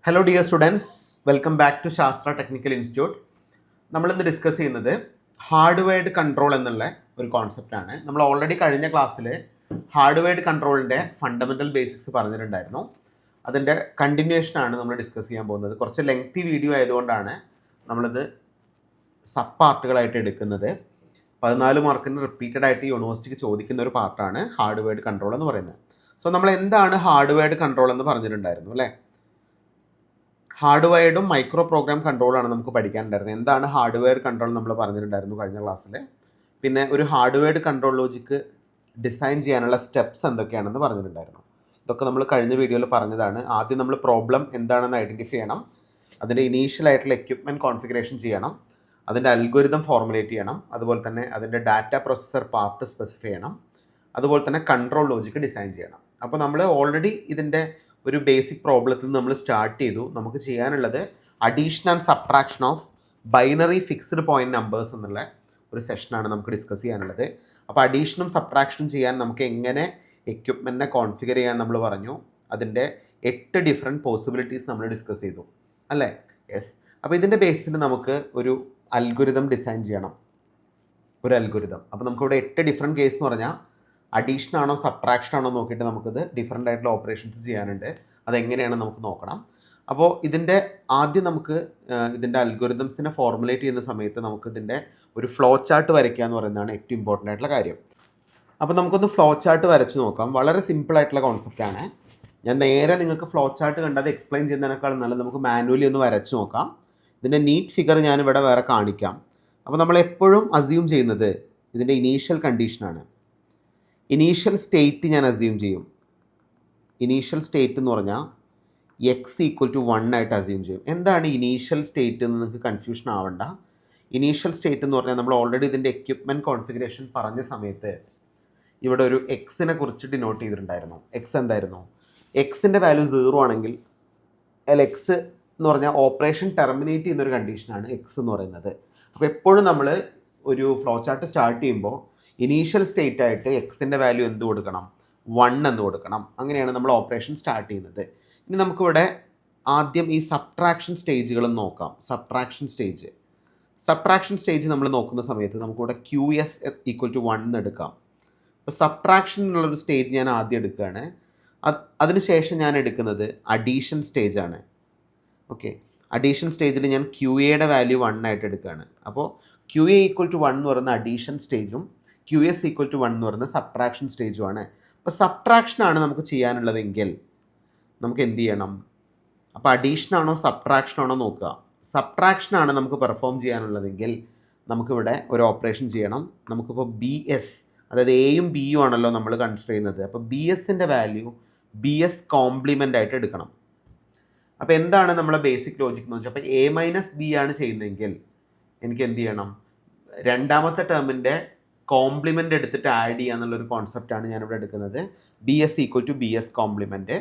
Hello dear students, welcome back to Shastra technical institute. നമ്മളിന്ന് discuss ചെയ്യുന്നത് hardwired control എന്നുള്ള ഒരു കോൺസെപ്റ്റാണ്. നമ്മൾ ഓൾറെഡി കഴിഞ്ഞ ക്ലാസ്സിൽ ഹാർഡ്വെയർഡ് കൺട്രോളിൻ്റെ ഫണ്ടമെൻ്റൽ ബേസിക്സ് പറഞ്ഞിട്ടുണ്ടായിരുന്നു. അതിൻ്റെ കണ്ടിന്യൂഷനാണ് നമ്മൾ ഡിസ്കസ് ചെയ്യാൻ പോകുന്നത്. കുറച്ച് ലെങ്തി വീഡിയോ ആയതുകൊണ്ടാണ് നമ്മളിത് സബ് പാർട്ടുകളായിട്ട് എടുക്കുന്നത്. 14 മാർക്കിന് റിപ്പീറ്റഡ് ആയിട്ട് യൂണിവേഴ്സിറ്റിക്ക് ചോദിക്കുന്ന ഒരു പാർട്ടാണ് ഹാർഡ്വെയർഡ് കൺട്രോൾ എന്ന് പറയുന്നത്. സോ നമ്മൾ എന്താണ് ഹാർഡ്വെയർഡ് കൺട്രോൾ എന്ന് പറഞ്ഞിട്ടുണ്ടായിരുന്നു അല്ലേ? ഹാർഡ്വെയർഡും മൈക്രോ പ്രോഗ്രാം കൺട്രോളാണ് നമുക്ക് പഠിക്കാനുണ്ടായിരുന്നത്. എന്താണ് ഹാർഡ്വെയർ കൺട്രോൾ നമ്മൾ പറഞ്ഞിട്ടുണ്ടായിരുന്നു കഴിഞ്ഞ ക്ലാസ്സിൽ. പിന്നെ ഒരു ഹാർഡ്വെയർഡ് കൺട്രോൾ ലോജിക്ക് ഡിസൈൻ ചെയ്യാനുള്ള സ്റ്റെപ്സ് എന്തൊക്കെയാണെന്ന് പറഞ്ഞിട്ടുണ്ടായിരുന്നു. ഇതൊക്കെ നമ്മൾ കഴിഞ്ഞ വീഡിയോയിൽ പറഞ്ഞതാണ്. ആദ്യം നമ്മൾ പ്രോബ്ലം എന്താണെന്ന് ഐഡൻറ്റിഫൈ ചെയ്യണം, അതിൻ്റെ ഇനീഷ്യൽ ആയിട്ടുള്ള എക്യുപ്മെൻറ്റ് കോൺഫിഗറേഷൻ ചെയ്യണം, അതിൻ്റെ അൽഗോരിതം ഫോർമുലേറ്റ് ചെയ്യണം, അതുപോലെ തന്നെ അതിൻ്റെ ഡാറ്റ പ്രോസസ്സർ പാർട്ട് സ്പെസിഫൈ ചെയ്യണം, അതുപോലെ തന്നെ കൺട്രോൾ ലോജിക്ക് ഡിസൈൻ ചെയ്യണം. അപ്പോൾ നമ്മൾ ഓൾറെഡി ഇതിൻ്റെ ഒരു ബേസിക് പ്രോബ്ലത്തിൽ നിന്ന് നമ്മൾ സ്റ്റാർട്ട് ചെയ്തു. നമുക്ക് ചെയ്യാനുള്ളത് addition and subtraction of binary fixed point numbers എന്നുള്ള ഒരു സെഷനാണ് നമുക്ക് ഡിസ്കസ് ചെയ്യാനുള്ളത്. അപ്പോൾ അഡീഷനും സബ്ട്രാക്ഷനും ചെയ്യാൻ നമുക്ക് എങ്ങനെ എക്യുപ്മെൻറ്റിനെ കോൺഫിഗർ ചെയ്യാൻ നമ്മൾ പറഞ്ഞു. അതിൻ്റെ 8 ഡിഫറെൻറ്റ് പോസിബിലിറ്റീസ് നമ്മൾ ഡിസ്കസ് ചെയ്തു അല്ലേ? യെസ്. അപ്പോൾ ഇതിൻ്റെ ബേസിൽ നമുക്ക് ഒരു അൽഗോരിതം ഡിസൈൻ ചെയ്യണം, ഒരു അൽഗോരിതം. അപ്പോൾ നമുക്കിവിടെ 8 ഡിഫറെൻറ്റ് കേസ് എന്ന് പറഞ്ഞാൽ അഡീഷൻ ആണോ സബ്ട്രാക്ഷൻ ആണോ നോക്കിയിട്ട് നമുക്കിത് ഡിഫറെൻ്റ് ആയിട്ടുള്ള ഓപ്പറേഷൻസ് ചെയ്യാനുണ്ട്. അതെങ്ങനെയാണ് നമുക്ക് നോക്കണം. അപ്പോൾ ഇതിൻ്റെ ആദ്യം നമുക്ക് ഇതിൻ്റെ അൽഗോരിതംസിനെ ഫോർമുലേറ്റ് ചെയ്യുന്ന സമയത്ത് നമുക്ക് ഇതിൻ്റെ ഒരു ഫ്ലോ ചാർട്ട് വരയ്ക്കുക എന്ന് പറയുന്നതാണ് ഏറ്റവും ഇമ്പോർട്ടൻ്റ് ആയിട്ടുള്ള കാര്യം. അപ്പോൾ നമുക്കൊന്ന് ഫ്ലോ ചാർട്ട് വരച്ച് നോക്കാം. വളരെ സിമ്പിൾ ആയിട്ടുള്ള കോൺസെപ്റ്റാണ്. ഞാൻ നേരെ നിങ്ങൾക്ക് ഫ്ലോ ചാർട്ട് കണ്ടത് എക്സ്പ്ലെയിൻ ചെയ്യുന്നതിനേക്കാളും നല്ലത് നമുക്ക് മാനുവലി ഒന്ന് വരച്ച് നോക്കാം. ഇതിൻ്റെ നീറ്റ് ഫിഗർ ഞാനിവിടെ വേറെ കാണിക്കാം. അപ്പോൾ നമ്മൾ എപ്പോഴും അസ്യൂം ചെയ്യുന്നത് ഇതിൻ്റെ ഇനീഷ്യൽ കണ്ടീഷനാണ്. ഇനീഷ്യൽ സ്റ്റേറ്റ് ഞാൻ അസ്യൂം ചെയ്യും. ഇനീഷ്യൽ സ്റ്റേറ്റ് എന്ന് പറഞ്ഞാൽ എക്സ് ഈക്വൽ ടു 1 ആയിട്ട് അസ്യൂം ചെയ്യും. എന്താണ് ഇനീഷ്യൽ സ്റ്റേറ്റ് എന്ന് നിങ്ങൾക്ക് കൺഫ്യൂഷൻ ആവണ്ട. ഇനീഷ്യൽ സ്റ്റേറ്റ് എന്ന് പറഞ്ഞാൽ നമ്മൾ ഓൾറെഡി ഇതിൻ്റെ എക്യുപ്മെൻറ്റ് കോൺഫിഗറേഷൻ പറഞ്ഞ സമയത്ത് ഇവിടെ ഒരു എക്സിനെ കുറിച്ച് ഡിനോട്ട് ചെയ്തിട്ടുണ്ടായിരുന്നു. എക്സ് എന്തായിരുന്നു? എക്സിൻ്റെ വാല്യൂ 0 ആണെങ്കിൽ എക്സ് എന്ന് പറഞ്ഞാൽ ഓപ്പറേഷൻ ടെർമിനേറ്റ് ചെയ്യുന്നൊരു കണ്ടീഷനാണ് എക്സ് എന്ന് പറയുന്നത്. അപ്പോൾ എപ്പോഴും നമ്മൾ ഒരു ഫ്ലോ ചാർട്ട് സ്റ്റാർട്ട് ചെയ്യുമ്പോൾ ഇനീഷ്യൽ സ്റ്റേറ്റ് ആയിട്ട് എക്സിൻ്റെ വാല്യൂ എന്ത് കൊടുക്കണം? 1 എന്ന് കൊടുക്കണം. അങ്ങനെയാണ് നമ്മൾ ഓപ്പറേഷൻ സ്റ്റാർട്ട് ചെയ്യുന്നത്. ഇനി നമുക്കിവിടെ ആദ്യം ഈ സബ്ട്രാക്ഷൻ സ്റ്റേജുകളും നോക്കാം. സബ്ട്രാക്ഷൻ സ്റ്റേജ് നമ്മൾ നോക്കുന്ന സമയത്ത് നമുക്കിവിടെ QS ഈക്വൽ ടു 1 എന്ന് എടുക്കാം. അപ്പോൾ സബ്ട്രാക്ഷൻ എന്നുള്ളൊരു സ്റ്റേജ് ഞാൻ ആദ്യം എടുക്കുകയാണ്. അതിനുശേഷം ഞാൻ എടുക്കുന്നത് അഡീഷൻ സ്റ്റേജാണ്. ഓക്കെ, അഡീഷൻ സ്റ്റേജിൽ ഞാൻ QAയുടെ വാല്യൂ 1 ആയിട്ട് എടുക്കുകയാണ്. അപ്പോൾ QA ഈക്വൽ ടു 1 എന്ന് പറയുന്ന അഡീഷൻ സ്റ്റേജും QS ഈക്വൽ ടു 1 എന്ന് പറയുന്ന സബ്ട്രാക്ഷൻ സ്റ്റേജുമാണ്. അപ്പോൾ സബ്ട്രാക്ഷനാണ് നമുക്ക് ചെയ്യാനുള്ളതെങ്കിൽ നമുക്ക് എന്ത് ചെയ്യണം? അപ്പോൾ അഡീഷനാണോ സബ്ട്രാക്ഷനാണോ നോക്കുക. സബ്ട്രാക്ഷനാണ് നമുക്ക് പെർഫോം ചെയ്യാനുള്ളതെങ്കിൽ നമുക്കിവിടെ ഒരു ഓപ്പറേഷൻ ചെയ്യണം. നമുക്കിപ്പോൾ BS, അതായത് എയും ബിയും ആണല്ലോ നമ്മൾ കൺസിഡർ ചെയ്യുന്നത്. അപ്പോൾ BSൻ്റെ വാല്യൂ BS കോംപ്ലിമെൻ്റ് ആയിട്ട് എടുക്കണം. അപ്പോൾ എന്താണ് നമ്മളെ ബേസിക് ലോജിക് എന്ന് വെച്ചാൽ, അപ്പോൾ A-B ആണ് ചെയ്യുന്നതെങ്കിൽ എനിക്ക് എന്ത് ചെയ്യണം? രണ്ടാമത്തെ ടേമിൻ്റെ കോംപ്ലിമെൻ്റ് എടുത്തിട്ട് ആഡ് ചെയ്യുക എന്നുള്ളൊരു കോൺസെപ്റ്റാണ് ഞാനിവിടെ എടുക്കുന്നത്. BS equal to BS complement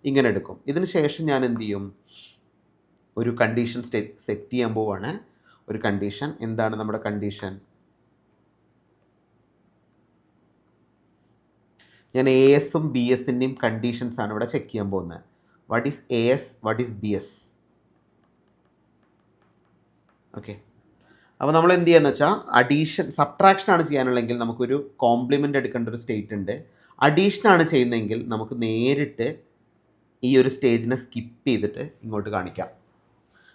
ഇങ്ങനെ എടുക്കും. ഇതിന് ശേഷം ഞാൻ എന്ത് ചെയ്യും? ഒരു കണ്ടീഷൻ സെറ്റ് ചെയ്യാൻ പോവുകയാണ്. ഒരു കണ്ടീഷൻ. എന്താണ് നമ്മുടെ കണ്ടീഷൻ? ഞാൻ ASഉം BSൻ്റെയും കണ്ടീഷൻസാണ് ഇവിടെ ചെക്ക് ചെയ്യാൻ പോകുന്നത്. What is AS, what is BS? Okay, അപ്പോൾ നമ്മൾ എന്ത് ചെയ്യുകയെന്ന് വെച്ചാൽ സബ്ട്രാക്ഷനാണ് ചെയ്യാനുള്ളതെങ്കിൽ നമുക്കൊരു കോംപ്ലിമെൻ്റ് എടുക്കേണ്ട ഒരു സ്റ്റേറ്റ് ഉണ്ട്. അഡീഷനാണ് ചെയ്യുന്നതെങ്കിൽ നമുക്ക് നേരിട്ട് ഈ ഒരു സ്റ്റേജിനെ സ്കിപ്പ് ചെയ്തിട്ട് ഇങ്ങോട്ട് കാണിക്കാം.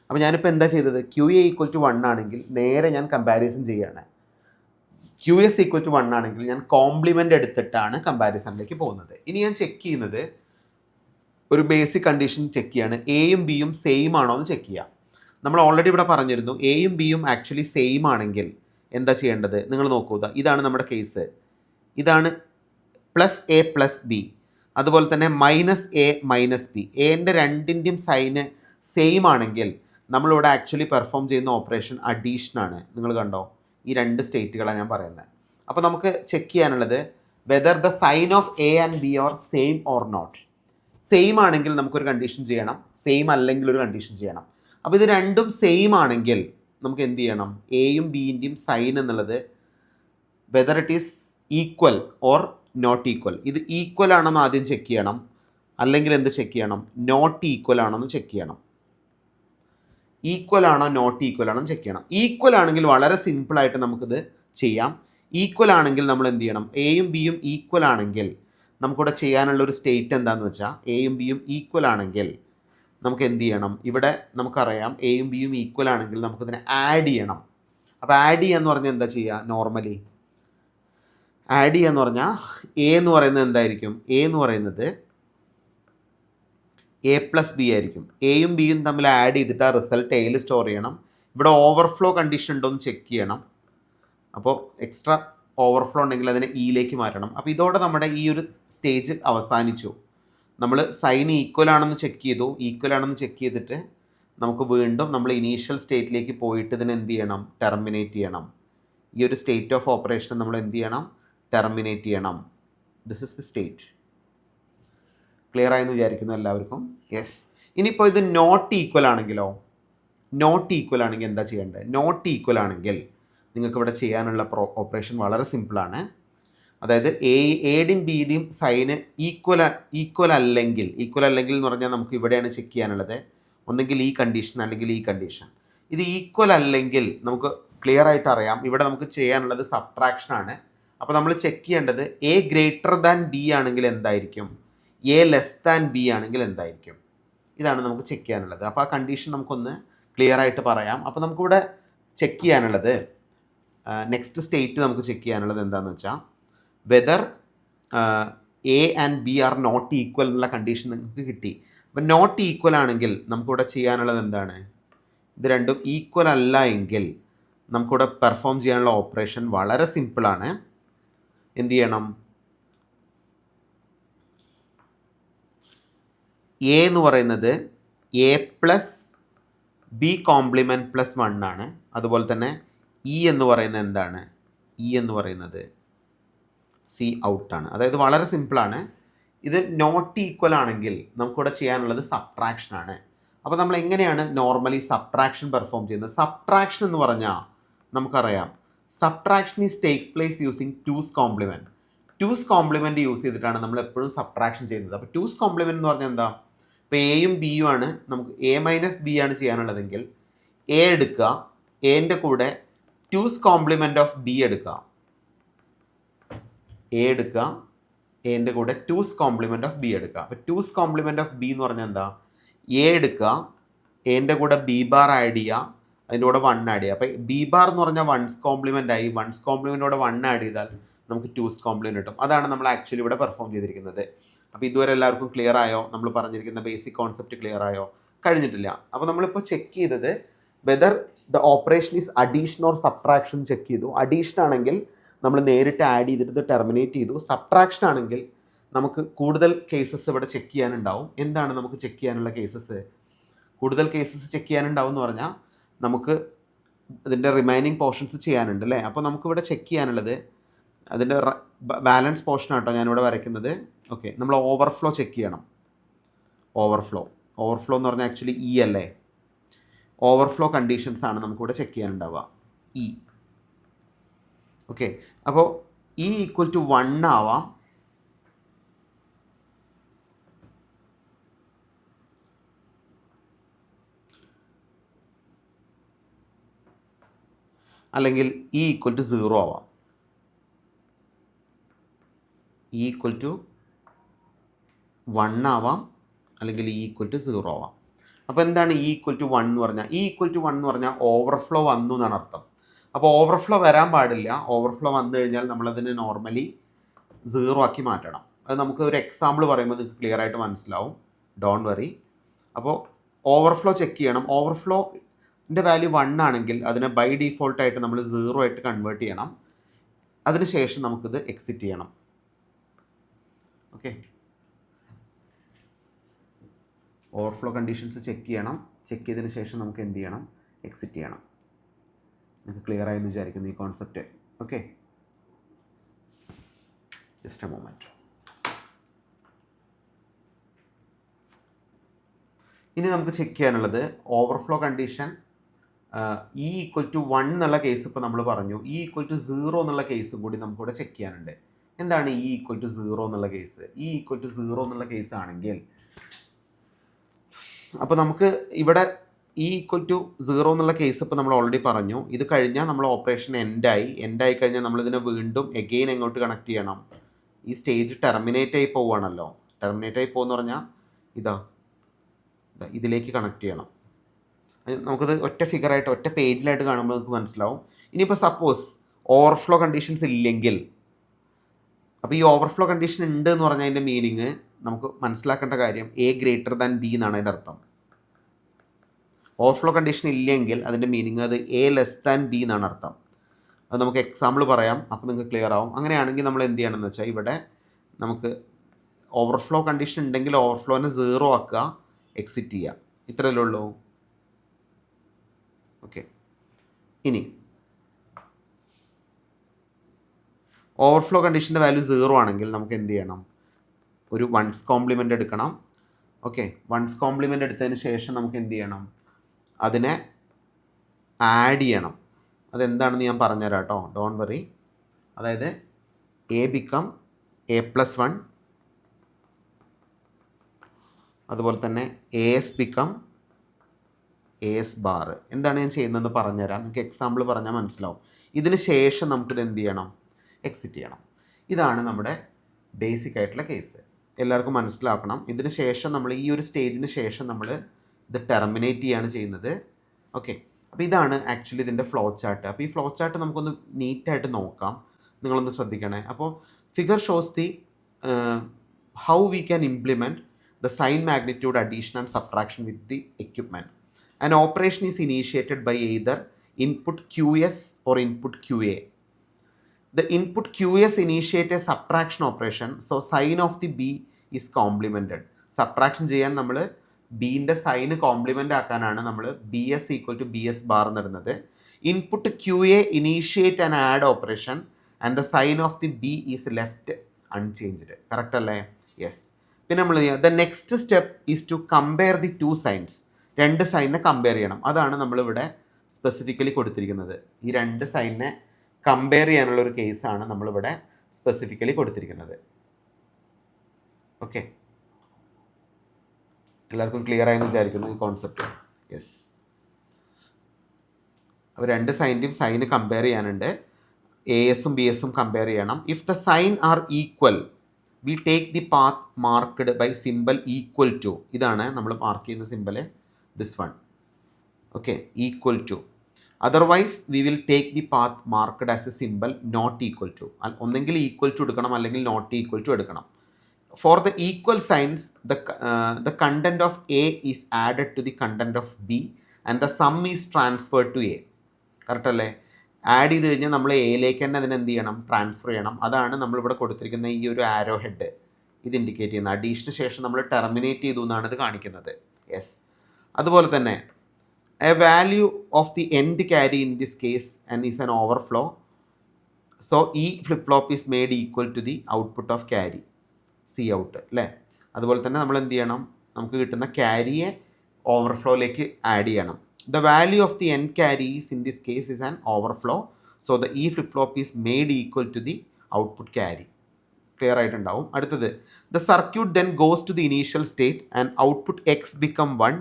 അപ്പോൾ ഞാനിപ്പോൾ എന്താ ചെയ്തത്? QA ഈക്വൽ ടു 1 ആണെങ്കിൽ നേരെ ഞാൻ കമ്പാരിസൺ ചെയ്യുകയാണ്. QS ഈക്വൽ ടു 1 ആണെങ്കിൽ ഞാൻ കോംപ്ലിമെൻ്റ് എടുത്തിട്ടാണ് കമ്പാരിസണിലേക്ക് പോകുന്നത്. ഇനി ഞാൻ ചെക്ക് ചെയ്യുന്നത് ഒരു ബേസിക് കണ്ടീഷൻ ചെക്ക് ചെയ്യാണ്. എയും ബിയും സെയിം ആണോ എന്ന് ചെക്ക് ചെയ്യാം. നമ്മൾ ഓൾറെഡി ഇവിടെ പറഞ്ഞിരുന്നു എയും ബിയും ആക്ച്വലി സെയിം ആണെങ്കിൽ എന്താ ചെയ്യേണ്ടത്? നിങ്ങൾ നോക്കൂ, ഇതാണ് നമ്മുടെ കേസ്. ഇതാണ് +A+B, അതുപോലെ തന്നെ -A-B. എൻ്റെ രണ്ടിൻ്റെയും സൈന് സെയിം ആണെങ്കിൽ നമ്മളിവിടെ ആക്ച്വലി പെർഫോം ചെയ്യുന്ന ഓപ്പറേഷൻ അഡീഷനാണ്. നിങ്ങൾ കണ്ടോ? ഈ 2 സ്റ്റേറ്റുകളാണ് ഞാൻ പറയുന്നത്. അപ്പോൾ നമുക്ക് ചെക്ക് ചെയ്യാനുള്ളത് whether the sign of A and B are same or not. Same ആണെങ്കിൽ നമുക്കൊരു കണ്ടീഷൻ ചെയ്യണം, സെയിം അല്ലെങ്കിൽ ഒരു കണ്ടീഷൻ ചെയ്യണം. അപ്പോൾ ഇത് രണ്ടും സെയിം ആണെങ്കിൽ നമുക്ക് എന്ത് ചെയ്യണം? എയും ബിൻ്റെയും സൈൻ എന്നുള്ളത് whether it is equal or not equal. ഇത് ഈക്വൽ ആണെന്ന് ആദ്യം ചെക്ക് ചെയ്യണം, അല്ലെങ്കിൽ എന്ത് ചെക്ക് ചെയ്യണം? നോട്ട് ഈക്വൽ ആണെന്ന് ചെക്ക് ചെയ്യണം. ഈക്വൽ ആണോ നോട്ട് ഈക്വൽ ആണോ ചെക്ക് ചെയ്യണം. ഈക്വൽ ആണെങ്കിൽ വളരെ സിമ്പിളായിട്ട് നമുക്കിത് ചെയ്യാം. ഈക്വൽ ആണെങ്കിൽ നമ്മൾ എന്ത് ചെയ്യണം, എയും ബിയും ഈക്വൽ ആണെങ്കിൽ നമുക്കിവിടെ ചെയ്യാനുള്ള ഒരു സ്റ്റേറ്റ് എന്താണെന്ന് വെച്ചാൽ, എയും ബിയും ഈക്വൽ ആണെങ്കിൽ നമുക്ക് എന്ത് ചെയ്യണം, ഇവിടെ നമുക്കറിയാം എയും ബിയും ഈക്വൽ ആണെങ്കിൽ നമുക്കിതിനെ ആഡ് ചെയ്യണം. അപ്പോൾ ആഡ് ചെയ്യുക എന്ന് പറഞ്ഞാൽ എന്താ ചെയ്യുക, നോർമലി ആഡ് ചെയ്യുക എന്ന് പറഞ്ഞാൽ എ എന്ന് പറയുന്നത് എന്തായിരിക്കും, എ എന്ന് പറയുന്നത് എ പ്ലസ് ബി ആയിരിക്കും. എയും ബിയും തമ്മിൽ ആഡ് ചെയ്തിട്ട് ആ റിസൾട്ട് എയിൽ സ്റ്റോർ ചെയ്യണം. ഇവിടെ ഓവർഫ്ലോ കണ്ടീഷൻ ഉണ്ടോ എന്ന് ചെക്ക് ചെയ്യണം. അപ്പോൾ എക്സ്ട്രാ ഓവർഫ്ലോ ഉണ്ടെങ്കിൽ അതിനെ ഇയിലേക്ക് മാറ്റണം. അപ്പോൾ ഇതോടെ നമ്മുടെ ഈ ഒരു സ്റ്റേജ് അവസാനിച്ചു. നമ്മൾ സൈൻ ഈക്വൽ ആണെന്ന് ചെക്ക് ചെയ്തു. ഈക്വൽ ആണെന്ന് ചെക്ക് ചെയ്തിട്ട് നമുക്ക് വീണ്ടും നമ്മൾ ഇനീഷ്യൽ സ്റ്റേറ്റിലേക്ക് പോയിട്ട് ഇതിനെ എന്ത് ചെയ്യണം, ടെർമിനേറ്റ് ചെയ്യണം. ഈ ഒരു സ്റ്റേറ്റ് ഓഫ് ഓപ്പറേഷൻ നമ്മൾ എന്ത് ചെയ്യണം, ടെർമിനേറ്റ് ചെയ്യണം. This is the state. Clear ആയെന്ന് വിചാരിക്കുന്നു എല്ലാവർക്കും. യെസ്. ഇനിയിപ്പോൾ ഇത് നോട്ട് ഈക്വൽ ആണെങ്കിലോ, നോട്ട് ഈക്വൽ ആണെങ്കിൽ എന്താ ചെയ്യേണ്ടത്, നോട്ട് ഈക്വൽ ആണെങ്കിൽ നിങ്ങൾക്ക് ഇവിടെ ചെയ്യാനുള്ള ഓപ്പറേഷൻ വളരെ സിമ്പിളാണ്. അതായത് എയുടെയും ബിയുടെയും സൈന് ഈക്വൽ അല്ലെങ്കിൽ എന്ന് പറഞ്ഞാൽ നമുക്ക് ഇവിടെയാണ് ചെക്ക് ചെയ്യാനുള്ളത്. ഒന്നെങ്കിൽ ഈ കണ്ടീഷൻ അല്ലെങ്കിൽ ഈ കണ്ടീഷൻ. ഇത് ഈക്വൽ അല്ലെങ്കിൽ നമുക്ക് ക്ലിയർ ആയിട്ട് അറിയാം ഇവിടെ നമുക്ക് ചെയ്യാനുള്ളത് സബ്ട്രാക്ഷനാണ്. അപ്പോൾ നമ്മൾ ചെക്ക് ചെയ്യേണ്ടത് എ ഗ്രേറ്റർ ദാൻ ബി ആണെങ്കിൽ എന്തായിരിക്കും, എ ലെസ് ദാൻ ബി ആണെങ്കിൽ എന്തായിരിക്കും, ഇതാണ് നമുക്ക് ചെക്ക് ചെയ്യാനുള്ളത്. അപ്പോൾ ആ കണ്ടീഷൻ നമുക്കൊന്ന് ക്ലിയർ ആയിട്ട് പറയാം. അപ്പോൾ നമുക്കിവിടെ ചെക്ക് ചെയ്യാനുള്ളത്, നെക്സ്റ്റ് സ്റ്റേറ്റ് നമുക്ക് ചെക്ക് ചെയ്യാനുള്ളത് എന്താണെന്ന് വെച്ചാൽ, whether A and B are not equal എന്നുള്ള കണ്ടീഷൻ നിങ്ങൾക്ക് കിട്ടി. അപ്പം നോട്ട് ഈക്വൽ ആണെങ്കിൽ നമുക്കിവിടെ ചെയ്യാനുള്ളത് എന്താണ്, ഇത് രണ്ടും ഈക്വൽ അല്ല എങ്കിൽ നമുക്കിവിടെ പെർഫോം ചെയ്യാനുള്ള ഓപ്പറേഷൻ വളരെ സിമ്പിളാണ്. എന്ത് ചെയ്യണം, എ എന്ന് പറയുന്നത് A plus B compliment plus 1 ആണ്. അതുപോലെ തന്നെ ഇ എന്ന് പറയുന്നത് എന്താണ്, ഇ എന്ന് പറയുന്നത് സി ഔട്ടാണ്. അതായത് വളരെ സിമ്പിളാണ്. ഇത് നോട്ട് ഈക്വൽ ആണെങ്കിൽ നമുക്കിവിടെ ചെയ്യാനുള്ളത് സബ്ട്രാക്ഷനാണ്. അപ്പോൾ നമ്മൾ എങ്ങനെയാണ് നോർമലി സബ്ട്രാക്ഷൻ പെർഫോം ചെയ്യുന്നത്, സബ്ട്രാക്ഷൻ എന്ന് പറഞ്ഞാൽ നമുക്കറിയാം subtraction is takes place using two's compliment. Two's compliment use ചെയ്തിട്ടാണ് നമ്മൾ എപ്പോഴും സബ്ട്രാക്ഷൻ ചെയ്യുന്നത്. അപ്പോൾ ടൂസ് കോംപ്ലിമെൻറ്റ് എന്ന് പറഞ്ഞാൽ എന്താ, ഇപ്പോൾ എയും ബിയും ആണ്, നമുക്ക് എ മൈനസ് ബി ആണ് ചെയ്യാനുള്ളതെങ്കിൽ എ എടുക്കുക, എൻ്റെ കൂടെ ടൂസ് കോംപ്ലിമെൻറ്റ് ഓഫ് ബി എടുക്കുക, എ എടുക്കുക, എൻ്റെ കൂടെ ടൂസ് കോംപ്ലിമെൻറ്റ് ഓഫ് ബി എടുക്കുക. അപ്പോൾ ടൂസ് കോംപ്ലിമെൻറ്റ് ഓഫ് ബി എന്ന് പറഞ്ഞാൽ എന്താ, എ എടുക്കുക, എൻ്റെ കൂടെ ബി ബാർ ആഡ് ചെയ്യുക, അതിൻ്റെ കൂടെ 1 ആഡ് ചെയ്യുക. അപ്പോൾ ബി ബാർ എന്ന് പറഞ്ഞാൽ 1's കോംപ്ലിമെൻ്റ് ആയി, 1's കോംപ്ലിമെൻറ്റോടെ 1 ആഡ് ചെയ്താൽ നമുക്ക് 2's കോംപ്ലിമെൻറ്റ് കിട്ടും. അതാണ് നമ്മൾ ആക്ച്വലി ഇവിടെ പെർഫോം ചെയ്തിരിക്കുന്നത്. അപ്പോൾ ഇതുവരെ എല്ലാവർക്കും ക്ലിയർ ആയോ, നമ്മൾ പറഞ്ഞിരിക്കുന്ന ബേസിക് കോൺസെപ്റ്റ് ക്ലിയർ ആയോ, കഴിഞ്ഞിട്ടില്ല. അപ്പോൾ നമ്മളിപ്പോൾ ചെക്ക് ചെയ്തത് whether the operation is addition or subtraction check ചെയ്തു. അഡീഷൻ ആണെങ്കിൽ നമ്മൾ നേരിട്ട് ആഡ് ചെയ്തിട്ട് ടെർമിനേറ്റ് ചെയ്തു. സബ്ട്രാക്ഷൻ ആണെങ്കിൽ നമുക്ക് കൂടുതൽ കേസസ് ഇവിടെ ചെക്ക് ചെയ്യാനുണ്ടാവും. എന്താണ് നമുക്ക് ചെക്ക് ചെയ്യാനുള്ള കേസസ്, കൂടുതൽ കേസസ് ചെക്ക് ചെയ്യാനുണ്ടാവും എന്ന് പറഞ്ഞാൽ നമുക്ക് അതിൻ്റെ റിമൈനിങ് പോർഷൻസ് ചെയ്യാനുണ്ട് അല്ലേ. അപ്പോൾ നമുക്കിവിടെ ചെക്ക് ചെയ്യാനുള്ളത് അതിൻ്റെ ബാലൻസ് പോർഷൻ ആട്ടോ ഞാനിവിടെ വരയ്ക്കുന്നത്. ഓക്കെ, നമ്മൾ ഓവർഫ്ലോ ചെക്ക് ചെയ്യണം. ഓവർഫ്ലോ എന്ന് പറഞ്ഞാൽ ആക്ച്വലി ഇ അല്ലേ, ഓവർഫ്ലോ കണ്ടീഷൻസ് ആണ് നമുക്കിവിടെ ചെക്ക് ചെയ്യാനുണ്ടാവുക, ഇ. ഓക്കെ, അപ്പോൾ ഇ ഈക്വൽ ടു 1 ആവാം, അല്ലെങ്കിൽ ഇ ഈക്വൽ ടു 0 ആവാം. ഇ ഈക്വൽ ടു 1 ആവാം, അല്ലെങ്കിൽ ഇ ഈക്വൽ ടു 0 ആവാം. അപ്പോൾ എന്താണ് ഇ ഈക്വൽ ടു 1 എന്ന് പറഞ്ഞാൽ, ഇ ഈക്വൽ ടു 1 എന്ന് പറഞ്ഞാൽ ഓവർഫ്ലോ വന്നു എന്നാണ് അർത്ഥം. അപ്പോൾ ഓവർഫ്ലോ വരാൻ പാടില്ല. ഓവർഫ്ലോ വന്നു കഴിഞ്ഞാൽ നമ്മളതിനെ നോർമലി 0 ആക്കി മാറ്റണം. അത് നമുക്ക് ഒരു എക്സാമ്പിൾ പറയുമ്പോൾ നിങ്ങൾക്ക് ക്ലിയർ ആയിട്ട് മനസ്സിലാവും, ഡോണ്ട് വറി. അപ്പോൾ ഓവർഫ്ലോ ചെക്ക് ചെയ്യണം. ഓവർഫ്ലോൻ്റെ വാല്യൂ 1 ആണെങ്കിൽ അതിനെ ബൈ ഡിഫോൾട്ടായിട്ട് നമ്മൾ 0 ആയിട്ട് കൺവേർട്ട് ചെയ്യണം. അതിനുശേഷം നമുക്കിത് എക്സിറ്റ് ചെയ്യണം. ഓക്കെ, ഓവർഫ്ലോ കണ്ടീഷൻസ് ചെക്ക് ചെയ്യണം. ചെക്ക് ചെയ്തതിന് ശേഷം നമുക്ക് എന്ത് ചെയ്യണം, എക്സിറ്റ് ചെയ്യണം. നിങ്ങൾക്ക് ക്ലിയർ ആയെന്ന് വിചാരിക്കുന്നു ഈ concept. Okay, just a moment. ഇനി നമുക്ക് ചെക്ക് ചെയ്യാനുള്ളത് overflow condition E equal to 1 എന്നുള്ള കേസ് ഇപ്പോൾ നമ്മൾ പറഞ്ഞു. ഇ ഈക്വൽ ടു 0 എന്നുള്ള കേസും കൂടി നമുക്കിവിടെ ചെക്ക് ചെയ്യാനുണ്ട്. എന്താണ് ഇ ഈക്വൽ ടു 0 എന്നുള്ള കേസ്? ഇ ഈക്വൽ ടു 0 എന്നുള്ള കേസ് ആണെങ്കിൽ അപ്പോൾ നമുക്ക് ഇവിടെ E=0 എന്നുള്ള കേസ് ഇപ്പോൾ നമ്മൾ ഓൾറെഡി പറഞ്ഞു. ഇത് കഴിഞ്ഞാൽ നമ്മൾ ഓപ്പറേഷൻ എൻഡായി കഴിഞ്ഞാൽ നമ്മളിതിനെ വീണ്ടും എഗെയിൻ എങ്ങോട്ട് കണക്ട് ചെയ്യണം? ഈ സ്റ്റേജ് ടെർമിനേറ്റ് ആയി പോവുകയാണല്ലോ. ടെർമിനേറ്റ് ആയി പോകുമെന്ന് പറഞ്ഞാൽ ഇതിലേക്ക് കണക്ട് ചെയ്യണം. നമുക്കത് ഒറ്റ ഫിഗറായിട്ട് ഒറ്റ പേജിലായിട്ട് കാണുമ്പോൾ നമുക്ക് മനസ്സിലാവും. ഇനിയിപ്പോൾ സപ്പോസ് ഓവർഫ്ലോ കണ്ടീഷൻസ് ഇല്ലെങ്കിൽ, അപ്പോൾ ഈ ഓവർഫ്ലോ കണ്ടീഷൻ ഉണ്ട് എന്ന് പറഞ്ഞാൽ അതിൻ്റെ മീനിങ് നമുക്ക് മനസ്സിലാക്കേണ്ട കാര്യം A>B എന്നാണ് അതിൻ്റെ അർത്ഥം. ഓവർഫ്ലോ കണ്ടീഷൻ ഇല്ലെങ്കിൽ അതിൻ്റെ മീനിങ് അത് A<B എന്നാണ് അർത്ഥം. അത് നമുക്ക് എക്സാമ്പിൾ പറയാം, അപ്പോൾ നിങ്ങൾക്ക് ക്ലിയർ ആവും. അങ്ങനെയാണെങ്കിൽ നമ്മൾ എന്ത് ചെയ്യണമെന്ന് വെച്ചാൽ ഇവിടെ നമുക്ക് ഓവർഫ്ലോ കണ്ടീഷൻ ഉണ്ടെങ്കിൽ ഓവർഫ്ലോനെ 0 ആക്കുക, എക്സിറ്റ് ചെയ്യുക. ഇത്രയല്ലേ ഉള്ളൂ. ഓക്കെ, ഇനി ഓവർഫ്ലോ കണ്ടീഷൻ്റെ വാല്യൂ 0 ആണെങ്കിൽ നമുക്ക് എന്ത് ചെയ്യണം? ഒരു വൺസ് കോംപ്ലിമെൻ്റ് എടുക്കണം. ഓക്കെ, വൺസ് കോംപ്ലിമെൻ്റ് എടുത്തതിന് ശേഷം നമുക്ക് എന്ത് ചെയ്യണം? അതിനെ ആഡ് ചെയ്യണം. അതെന്താണെന്ന് ഞാൻ പറഞ്ഞുതരാം കേട്ടോ, ഡോണ്ട് വറി. അതായത് A become A+1, അതുപോലെ തന്നെ AS become AS bar. എന്താണ് ഞാൻ ചെയ്യുന്നതെന്ന് പറഞ്ഞുതരാം. നിങ്ങൾക്ക് എക്സാമ്പിൾ പറഞ്ഞാൽ മനസ്സിലാവും. ഇതിന് ശേഷം നമുക്കിത് എന്ത് ചെയ്യണം? എക്സിറ്റ് ചെയ്യണം. ഇതാണ് നമ്മുടെ ബേസിക് ആയിട്ടുള്ള കേസ്. എല്ലാവർക്കും മനസ്സിലാക്കണം. ഇതിന് ശേഷം നമ്മൾ ഈ ഒരു സ്റ്റേജിന് ശേഷം നമ്മൾ ഇത് ടെർമിനേറ്റ് ചെയ്യാണ് ചെയ്യുന്നത്. ഓക്കെ, അപ്പോൾ ഇതാണ് ആക്ച്വലി ഇതിൻ്റെ ഫ്ലോ ചാർട്ട്. അപ്പോൾ ഈ ഫ്ലോ ചാർട്ട് നമുക്കൊന്ന് നീറ്റായിട്ട് നോക്കാം. നിങ്ങളൊന്ന് ശ്രദ്ധിക്കണേ. അപ്പോൾ figure shows the how we can implement the sign magnitude addition and subtraction with the equipment. An operation is initiated by either input QS or input QA. The input QS initiate a subtraction operation, so sign of the B is complemented. Subtraction ചെയ്യാൻ നമ്മൾ ബീൻ്റെ sign compliment ആക്കാനാണ് നമ്മൾ BS = BS bar എന്നിടുന്നത്. Input QA initiate an add operation and the sign of the B is left unchanged. Correct അല്ലേ? Yes. പിന്നെ നമ്മൾ ചെയ്യുക, the next step is to compare the two signs. രണ്ട് സൈനിനെ compare ചെയ്യണം. അതാണ് നമ്മളിവിടെ സ്പെസിഫിക്കലി കൊടുത്തിരിക്കുന്നത്. ഈ രണ്ട് സൈനിനെ കമ്പയർ ചെയ്യാനുള്ള ഒരു കേസാണ് നമ്മളിവിടെ സ്പെസിഫിക്കലി കൊടുത്തിരിക്കുന്നത്. ഓക്കെ, എല്ലാവർക്കും ക്ലിയർ ആയെന്ന് വിചാരിക്കുന്നു ഈ കോൺസെപ്റ്റ്. യെസ്, അപ്പോൾ രണ്ട് സൈൻ്റെയും സൈന് കമ്പയർ ചെയ്യാനുണ്ട്. ASഉം BSഉം കമ്പയർ ചെയ്യണം. If the sign are equal we take the path marked by symbol equal to. ഇതാണ് നമ്മൾ മാർക്ക് ചെയ്യുന്ന symbol, this one. Okay, equal to. Otherwise we will take the path marked as a symbol not equal to. ഒന്നെങ്കിൽ equal to എടുക്കണം, അല്ലെങ്കിൽ not equal to എടുക്കണം. For the equal signs, the content of A is added to the content of B and the sum is transferred to A. Correct അല്ലേ? Add ചെയ്ത് കഴിഞ്ഞാൽ നമ്മൾ എയിലേക്ക് തന്നെ അതിന് എന്ത് ചെയ്യണം? ട്രാൻസ്ഫർ ചെയ്യണം. അതാണ് നമ്മളിവിടെ കൊടുത്തിരിക്കുന്ന ഈ ഒരു ആരോ ഹെഡ് ഇത് ഇൻഡിക്കേറ്റ് ചെയ്യുന്നത്. അഡീഷന് ശേഷം നമ്മൾ ടെർമിനേറ്റ് ചെയ്തു എന്നാണ് ഇത് കാണിക്കുന്നത്. യെസ്. അതുപോലെ തന്നെ a value of the end carry in this case and is an overflow. So ഈ flip flop is made equal to the output of carry, C out അല്ലേ? അതുപോലെ തന്നെ നമ്മൾ എന്ത് ചെയ്യണം? നമുക്ക് കിട്ടുന്ന ക്യാരിയെ ഓവർഫ്ലോയിലേക്ക് ആഡ് ചെയ്യണം. The value of the end carry is in this case is an overflow. So the E flip-flop is made equal to the output carry. Clear ആയിട്ടുണ്ടാവും. അടുത്തത്, the circuit then goes to the initial state and output X become 1.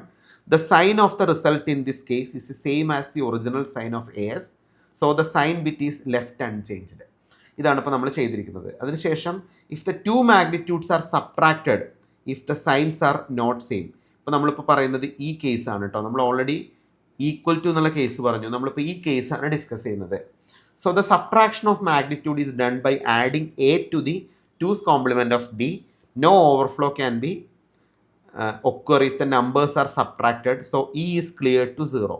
The sign of the result in this case is the same as the original sign of AS. So the sign bit is left unchanged. ഇതാണ് ഇപ്പോൾ നമ്മൾ ചെയ്തിരിക്കുന്നത്. അതിനുശേഷം if the two magnitudes are subtracted, if the signs are not same. ഇപ്പോൾ നമ്മളിപ്പോൾ പറയുന്നത് ഈ കേസാണ് കേട്ടോ. നമ്മൾ ഓൾറെഡി ഈക്വൽ ടു എന്നുള്ള കേസ് പറഞ്ഞു. നമ്മളിപ്പോൾ ഈ കേസാണ് ഡിസ്കസ് ചെയ്യുന്നത്. So the subtraction of magnitude is done by adding A to the 2's complement of B. No overflow can be occur if the numbers are subtracted. So E is cleared to 0.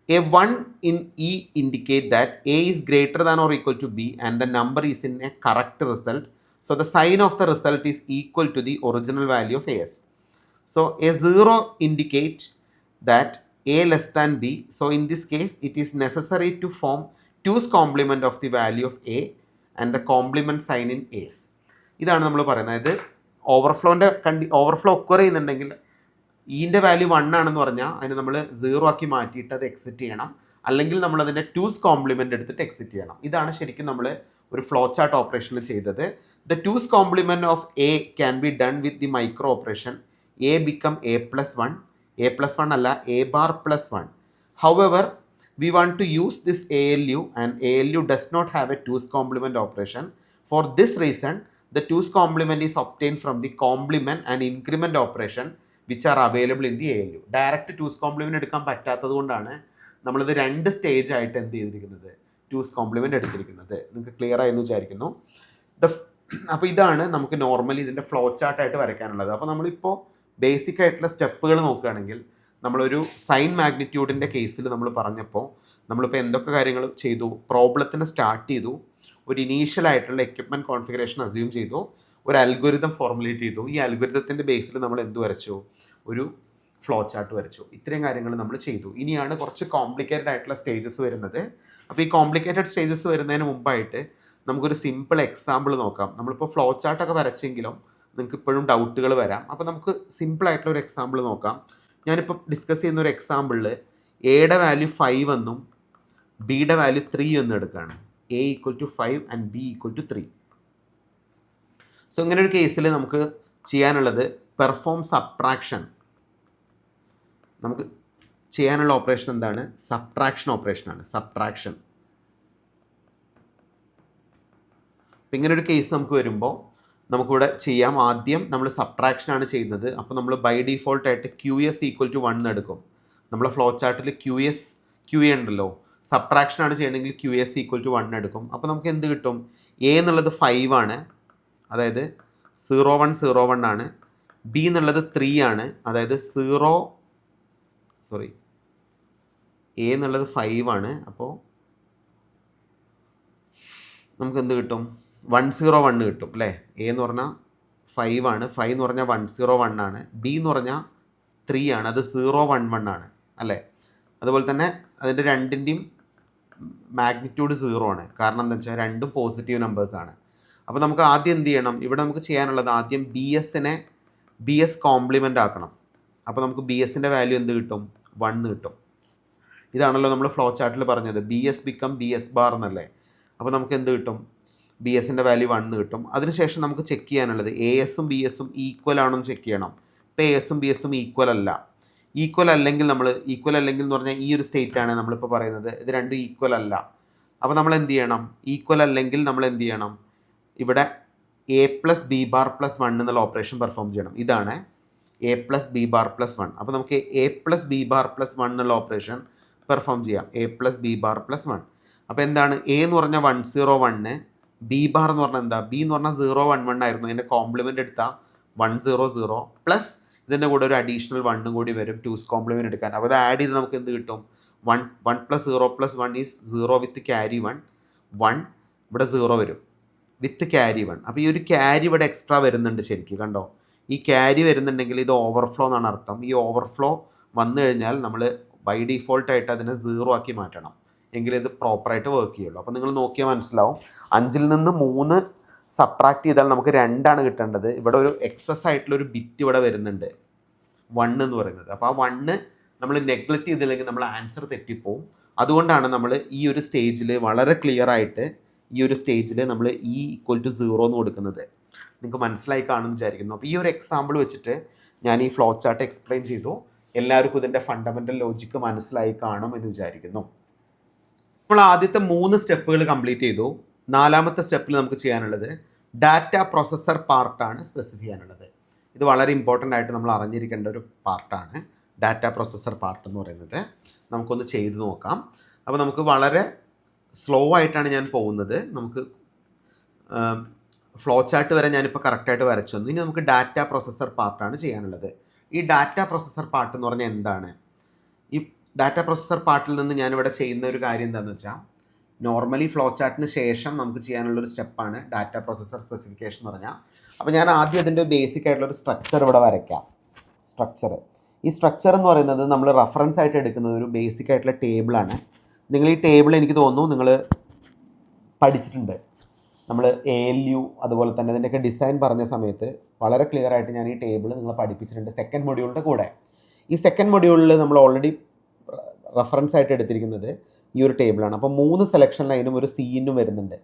A 1 in E indicate that A is greater than or equal to B and the number is in a correct result. So the sign of the result is equal to the original value of AS. So a 0 indicate that A less than B. So in this case it is necessary to form 2's complement of the value of A and the complement sign in A's. ഇതാണ് നമ്മൾ പറയുന്നത്. ഇത് overflow occur ചെയ്യുന്നുണ്ടെങ്കിൽ ഈൻ്റെ value 1 ആണെന്ന് പറഞ്ഞാൽ അതിന് നമ്മൾ 0 ആക്കി മാറ്റിയിട്ട് അത് എക്സിറ്റ് ചെയ്യണം. അല്ലെങ്കിൽ നമ്മൾ അതിൻ്റെ 2's complement എടുത്തിട്ട് എക്സിറ്റ് ചെയ്യണം. ഇതാണ് ശരിക്കും നമ്മൾ ഒരു ഫ്ലോ ചാർട്ട് ഓപ്പറേഷനിൽ ചെയ്തത്. The 2's complement of A can be done with the micro operation A become A+1, A+1 അല്ല, A⁻+1. However, we want to use this ALU and ALU does not have a 2's complement operation. For this reason, the 2's complement is obtained from the complement and increment operation which are available in the ALU. Direct 2's complement എടുക്കാൻ പറ്റാത്തത് കൊണ്ടാണ് നമ്മളിത് 2 stage ആയിട്ട് എന്ത് ചെയ്തിരിക്കുന്നത്, 2's complement എടുത്തിരിക്കുന്നത്. നിങ്ങൾക്ക് clear ആയെന്ന് വിചാരിക്കുന്നു. അപ്പോൾ ഇതാണ് നമുക്ക് നോർമലി ഇതിൻ്റെ ഫ്ലോ ചാർട്ടായിട്ട് വരയ്ക്കാനുള്ളത്. അപ്പോൾ നമ്മളിപ്പോൾ ബേസിക് ആയിട്ടുള്ള സ്റ്റെപ്പുകൾ നോക്കുകയാണെങ്കിൽ നമ്മളൊരു സൈൻ മാഗ്നിറ്റ്യൂഡിൻ്റെ കേസിൽ നമ്മൾ പറഞ്ഞപ്പോൾ നമ്മളിപ്പോൾ എന്തൊക്കെ കാര്യങ്ങൾ ചെയ്തു, പ്രോബ്ലത്തിന് സ്റ്റാർട്ട് ചെയ്തു, ഒരു ഇനീഷ്യലായിട്ടുള്ള എക്യുപ്മെൻറ്റ് കോൺഫിഗറേഷൻ അസ്യൂം ചെയ്തു, ഒരു അൽഗോരിതം ഫോർമുലേറ്റ് ചെയ്തു, ഈ അൽഗോരിതത്തിൻ്റെ ബേസിൽ നമ്മൾ എന്ത് വരച്ചു, ഒരു ഫ്ലോ ചാർട്ട് വരച്ചു. ഇത്രയും കാര്യങ്ങൾ നമ്മൾ ചെയ്തു. ഇനിയാണ് കുറച്ച് കോംപ്ലിക്കേറ്റഡ് ആയിട്ടുള്ള സ്റ്റേജസ് വരുന്നത്. അപ്പോൾ ഈ കോംപ്ലിക്കേറ്റഡ് സ്റ്റേജസ് വരുന്നതിന് മുമ്പായിട്ട് നമുക്കൊരു സിമ്പിൾ എക്സാമ്പിൾ നോക്കാം. നമ്മളിപ്പോൾ ഫ്ലോ ചാർട്ടൊക്കെ വരച്ചെങ്കിലും നിങ്ങൾക്ക് ഇപ്പോഴും ഡൗട്ടുകൾ വരാം. അപ്പോൾ നമുക്ക് സിമ്പിളായിട്ടുള്ള ഒരു എക്സാമ്പിൾ നോക്കാം. ഞാനിപ്പോൾ ഡിസ്കസ് ചെയ്യുന്ന ഒരു എക്സാമ്പിളിൽ എയുടെ വാല്യൂ 5 എന്നും ബിയുടെ വാല്യൂ 3 എന്നും എടുക്കുകയാണ്. A = 5 and B = 3. സോ ഇങ്ങനെ ഒരു കേസിൽ നമുക്ക് ചെയ്യാനുള്ളത് പെർഫോം സബ്ട്രാക്ഷൻ. നമുക്ക് ചെയ്യാനുള്ള ഓപ്പറേഷൻ എന്താണ്? സബ്ട്രാക്ഷൻ ഓപ്പറേഷനാണ്. സബ്ട്രാക്ഷൻ. അപ്പം ഇങ്ങനൊരു കേസ് നമുക്ക് വരുമ്പോൾ നമുക്കിവിടെ ചെയ്യാം. ആദ്യം നമ്മൾ സബ്ട്രാക്ഷനാണ് ചെയ്യുന്നത്. അപ്പോൾ നമ്മൾ ബൈ ഡിഫോൾട്ടായിട്ട് QS = 1 എടുക്കും. നമ്മളെ ഫ്ലോ ചാർട്ടിൽ QA ഉണ്ടല്ലോ, സബ്ട്രാക്ഷനാണ് ചെയ്യണമെങ്കിൽ QS = 1 എടുക്കും. അപ്പോൾ നമുക്ക് എന്ത് കിട്ടും? A എന്നുള്ളത് 5 ആണ്, അതായത് 0 1 0 1 ആണ്. B എന്നുള്ളത് 3 ആണ്, അതായത് A എന്നുള്ളത് 5 ആണ്. അപ്പോൾ നമുക്ക് എന്ത് കിട്ടും? 1 0 1 കിട്ടും അല്ലേ? A എന്ന് പറഞ്ഞാൽ 5 ആണ്, 5 എന്ന് പറഞ്ഞാൽ 1 0 1 ആണ്, B എന്ന് പറഞ്ഞാൽ 3 ആണ്, അത് 0 1 1 ആണ് അല്ലേ? അതുപോലെ തന്നെ അതിൻ്റെ രണ്ടിൻ്റെയും മാഗ്നിറ്റ്യൂഡ് 0 ആണ്. കാരണം എന്താ വെച്ചാൽ രണ്ടും പോസിറ്റീവ് നമ്പേഴ്സാണ്. അപ്പോൾ നമുക്ക് ആദ്യം എന്ത് ചെയ്യണം? ഇവിടെ നമുക്ക് ചെയ്യാനുള്ളത് ആദ്യം BS കോംപ്ലിമെൻ്റ് ആക്കണം. അപ്പോൾ നമുക്ക് BSൻ്റെ വാല്യൂ എന്ത് കിട്ടും? 1 കിട്ടും. ഇതാണല്ലോ നമ്മൾ ഫ്ലോ ചാർട്ടിൽ പറഞ്ഞത്, BS become BS bar എന്നല്ലേ? അപ്പോൾ നമുക്ക് എന്ത് കിട്ടും? BSൻ്റെ വാല്യൂ 1 കിട്ടും. അതിനുശേഷം നമുക്ക് ചെക്ക് ചെയ്യാനുള്ളത് ASഉം BSഉം ഈക്വൽ ആണോ എന്ന് ചെക്ക് ചെയ്യണം. ഇപ്പോൾ ASഉം BSഉം ഈക്വൽ അല്ല. ഈക്വൽ അല്ലെങ്കിൽ എന്ന് പറഞ്ഞാൽ ഈ ഒരു സ്റ്റേറ്റാണ് നമ്മളിപ്പോൾ പറയുന്നത്, ഇത് രണ്ടും ഈക്വൽ അല്ല. അപ്പോൾ നമ്മൾ എന്ത് ചെയ്യണം? ഈക്വൽ അല്ലെങ്കിൽ നമ്മൾ എന്ത് ചെയ്യണം? ഇവിടെ A+B⁻+1 എന്നുള്ള ഓപ്പറേഷൻ പെർഫോം ചെയ്യണം. ഇതാണ് A+B⁻+1. അപ്പോൾ നമുക്ക് A+B⁻+1 എന്നുള്ള ഓപ്പറേഷൻ പെർഫോം ചെയ്യാം. A+B⁻+1. അപ്പോൾ എന്താണ്? A എന്ന് പറഞ്ഞാൽ 1 0 1, B ബാർ എന്ന് പറഞ്ഞാൽ എന്താ? B എന്ന് പറഞ്ഞാൽ 0 1 1 ആയിരുന്നു. ഇതിൻ്റെ കോംപ്ലിമെൻ്റ് എടുത്താൽ 1 0 0 പ്ലസ് ഇതിൻ്റെ കൂടെ ഒരു അഡീഷണൽ 1 കൂടി വരും 2's കോംപ്ലിമെൻ്റ് എടുക്കാൻ. അപ്പോൾ അത് ആഡ് ചെയ്ത് നമുക്ക് എന്ത് കിട്ടും? 1 + 0 + 1 ഈസ് 0 വിത്ത് ക്യാരി 1. ഇവിടെ 0 വരും വിത്ത് ക്യാരി 1. അപ്പോൾ ഈ ഒരു ക്യാരി ഇവിടെ എക്സ്ട്രാ വരുന്നുണ്ട് ശരിക്കും, കണ്ടോ? ഈ ക്യാരി വരുന്നുണ്ടെങ്കിൽ ഇത് ഓവർഫ്ലോ എന്നാണ് അർത്ഥം. ഈ ഓവർഫ്ലോ വന്നു കഴിഞ്ഞാൽ നമ്മൾ ബൈ ഡിഫോൾട്ടായിട്ട് അതിനെ 0 ആക്കി മാറ്റണം, എങ്കിലേ ഇത് പ്രോപ്പറായിട്ട് വർക്ക് ചെയ്യുള്ളൂ. അപ്പോൾ നിങ്ങൾ നോക്കിയാൽ മനസ്സിലാവും, 5ൽ നിന്ന് 3 സബ്ട്രാക്ട് ചെയ്താൽ നമുക്ക് 2 ആണ് കിട്ടേണ്ടത്. ഇവിടെ ഒരു എക്സസ് ആയിട്ടുള്ളൊരു ബിറ്റ് ഇവിടെ വരുന്നുണ്ട്, 1 എന്ന് പറയുന്നത്. അപ്പോൾ ആ 1 നമ്മൾ നെഗ്ലക്റ്റ് ചെയ്തില്ലെങ്കിൽ നമ്മൾ ആൻസർ തെറ്റിപ്പോവും. അതുകൊണ്ടാണ് നമ്മൾ ഈ ഒരു സ്റ്റേജിൽ വളരെ ക്ലിയർ ആയിട്ട് ഈ ഒരു സ്റ്റേജിൽ നമ്മൾ E = 0 എന്ന് കൊടുക്കുന്നത്. നിങ്ങൾക്ക് മനസ്സിലായി കാണുമെന്ന് വിചാരിക്കുന്നു. അപ്പോൾ ഈ ഒരു എക്സാമ്പിൾ വെച്ചിട്ട് ഞാൻ ഈ ഫ്ലോ ചാർട്ട് എക്സ്പ്ലെയിൻ ചെയ്തു. എല്ലാവർക്കും ഇതിൻ്റെ ഫണ്ടമെൻ്റൽ ലോജിക്ക് മനസ്സിലായി കാണും എന്ന് വിചാരിക്കുന്നു. നമ്മൾ ആദ്യത്തെ 3 സ്റ്റെപ്പുകൾ കംപ്ലീറ്റ് ചെയ്തു. 4ാമത്തെ സ്റ്റെപ്പിൽ നമുക്ക് ചെയ്യാനുള്ളത് ഡാറ്റ പ്രോസസ്സർ പാർട്ടാണ് സ്പെസിഫൈ ചെയ്യാനുള്ളത്. ഇത് വളരെ ഇമ്പോർട്ടൻ്റ് ആയിട്ട് നമ്മൾ അറിഞ്ഞിരിക്കേണ്ട ഒരു പാർട്ടാണ് ഡാറ്റ പ്രോസസ്സർ പാർട്ട് എന്ന് പറയുന്നത്. നമുക്കൊന്ന് ചെയ്ത് നോക്കാം. അപ്പോൾ നമുക്ക് വളരെ സ്ലോ ആയിട്ടാണ് ഞാൻ പോകുന്നത്. നമുക്ക് ഫ്ലോ ചാർട്ട് വരെ ഞാനിപ്പോൾ കറക്റ്റായിട്ട് വരച്ചു തന്നു. ഇനി നമുക്ക് ഡാറ്റ പ്രോസസ്സർ പാർട്ടാണ് ചെയ്യാനുള്ളത്. ഈ ഡാറ്റ പ്രോസസ്സർ പാർട്ട് എന്ന് പറഞ്ഞാൽ എന്താണ്? ഈ ഡാറ്റ പ്രോസസ്സർ പാർട്ടിൽ നിന്ന് ഞാനിവിടെ ചെയ്യുന്ന ഒരു കാര്യം എന്താണെന്ന് വെച്ചാൽ, നോർമലി ഫ്ലോ ചാർട്ടിന് ശേഷം നമുക്ക് ചെയ്യാനുള്ളൊരു സ്റ്റെപ്പാണ് ഡാറ്റ പ്രോസസ്സർ സ്പെസിഫിക്കേഷൻ എന്ന് പറഞ്ഞാൽ. അപ്പോൾ ഞാൻ ആദ്യം അതിൻ്റെ ബേസിക് ആയിട്ടുള്ളൊരു സ്ട്രക്ചർ ഇവിടെ വരയ്ക്കാം. ഈ സ്ട്രക്ചർ എന്ന് പറയുന്നത് നമ്മൾ റെഫറൻസ് ആയിട്ട് എടുക്കുന്നത് ഒരു ബേസിക് ആയിട്ടുള്ള ടേബിളാണ്. നിങ്ങൾ ഈ ടേബിൾ എനിക്ക് തോന്നുന്നു നിങ്ങൾ പഠിച്ചിട്ടുണ്ട്. നമ്മൾ ALU അതുപോലെ തന്നെ ഇതിൻ്റെയൊക്കെ ഡിസൈൻ പറഞ്ഞ സമയത്ത് വളരെ ക്ലിയർ ആയിട്ട് ഞാൻ ഈ ടേബിൾ നിങ്ങൾ പഠിപ്പിച്ചിട്ടുണ്ട് സെക്കൻഡ് മൊഡ്യൂളിൻ്റെ കൂടെ. ഈ സെക്കൻഡ് മൊഡ്യൂളിൽ നമ്മൾ ഓൾറെഡി റെഫറൻസ് ആയിട്ട് എടുത്തിരിക്കുന്നത് ഈ ഒരു ടേബിളാണ്. അപ്പോൾ 3 സെലക്ഷൻ ലൈനും ഒരു സീനും വരുന്നുണ്ട്.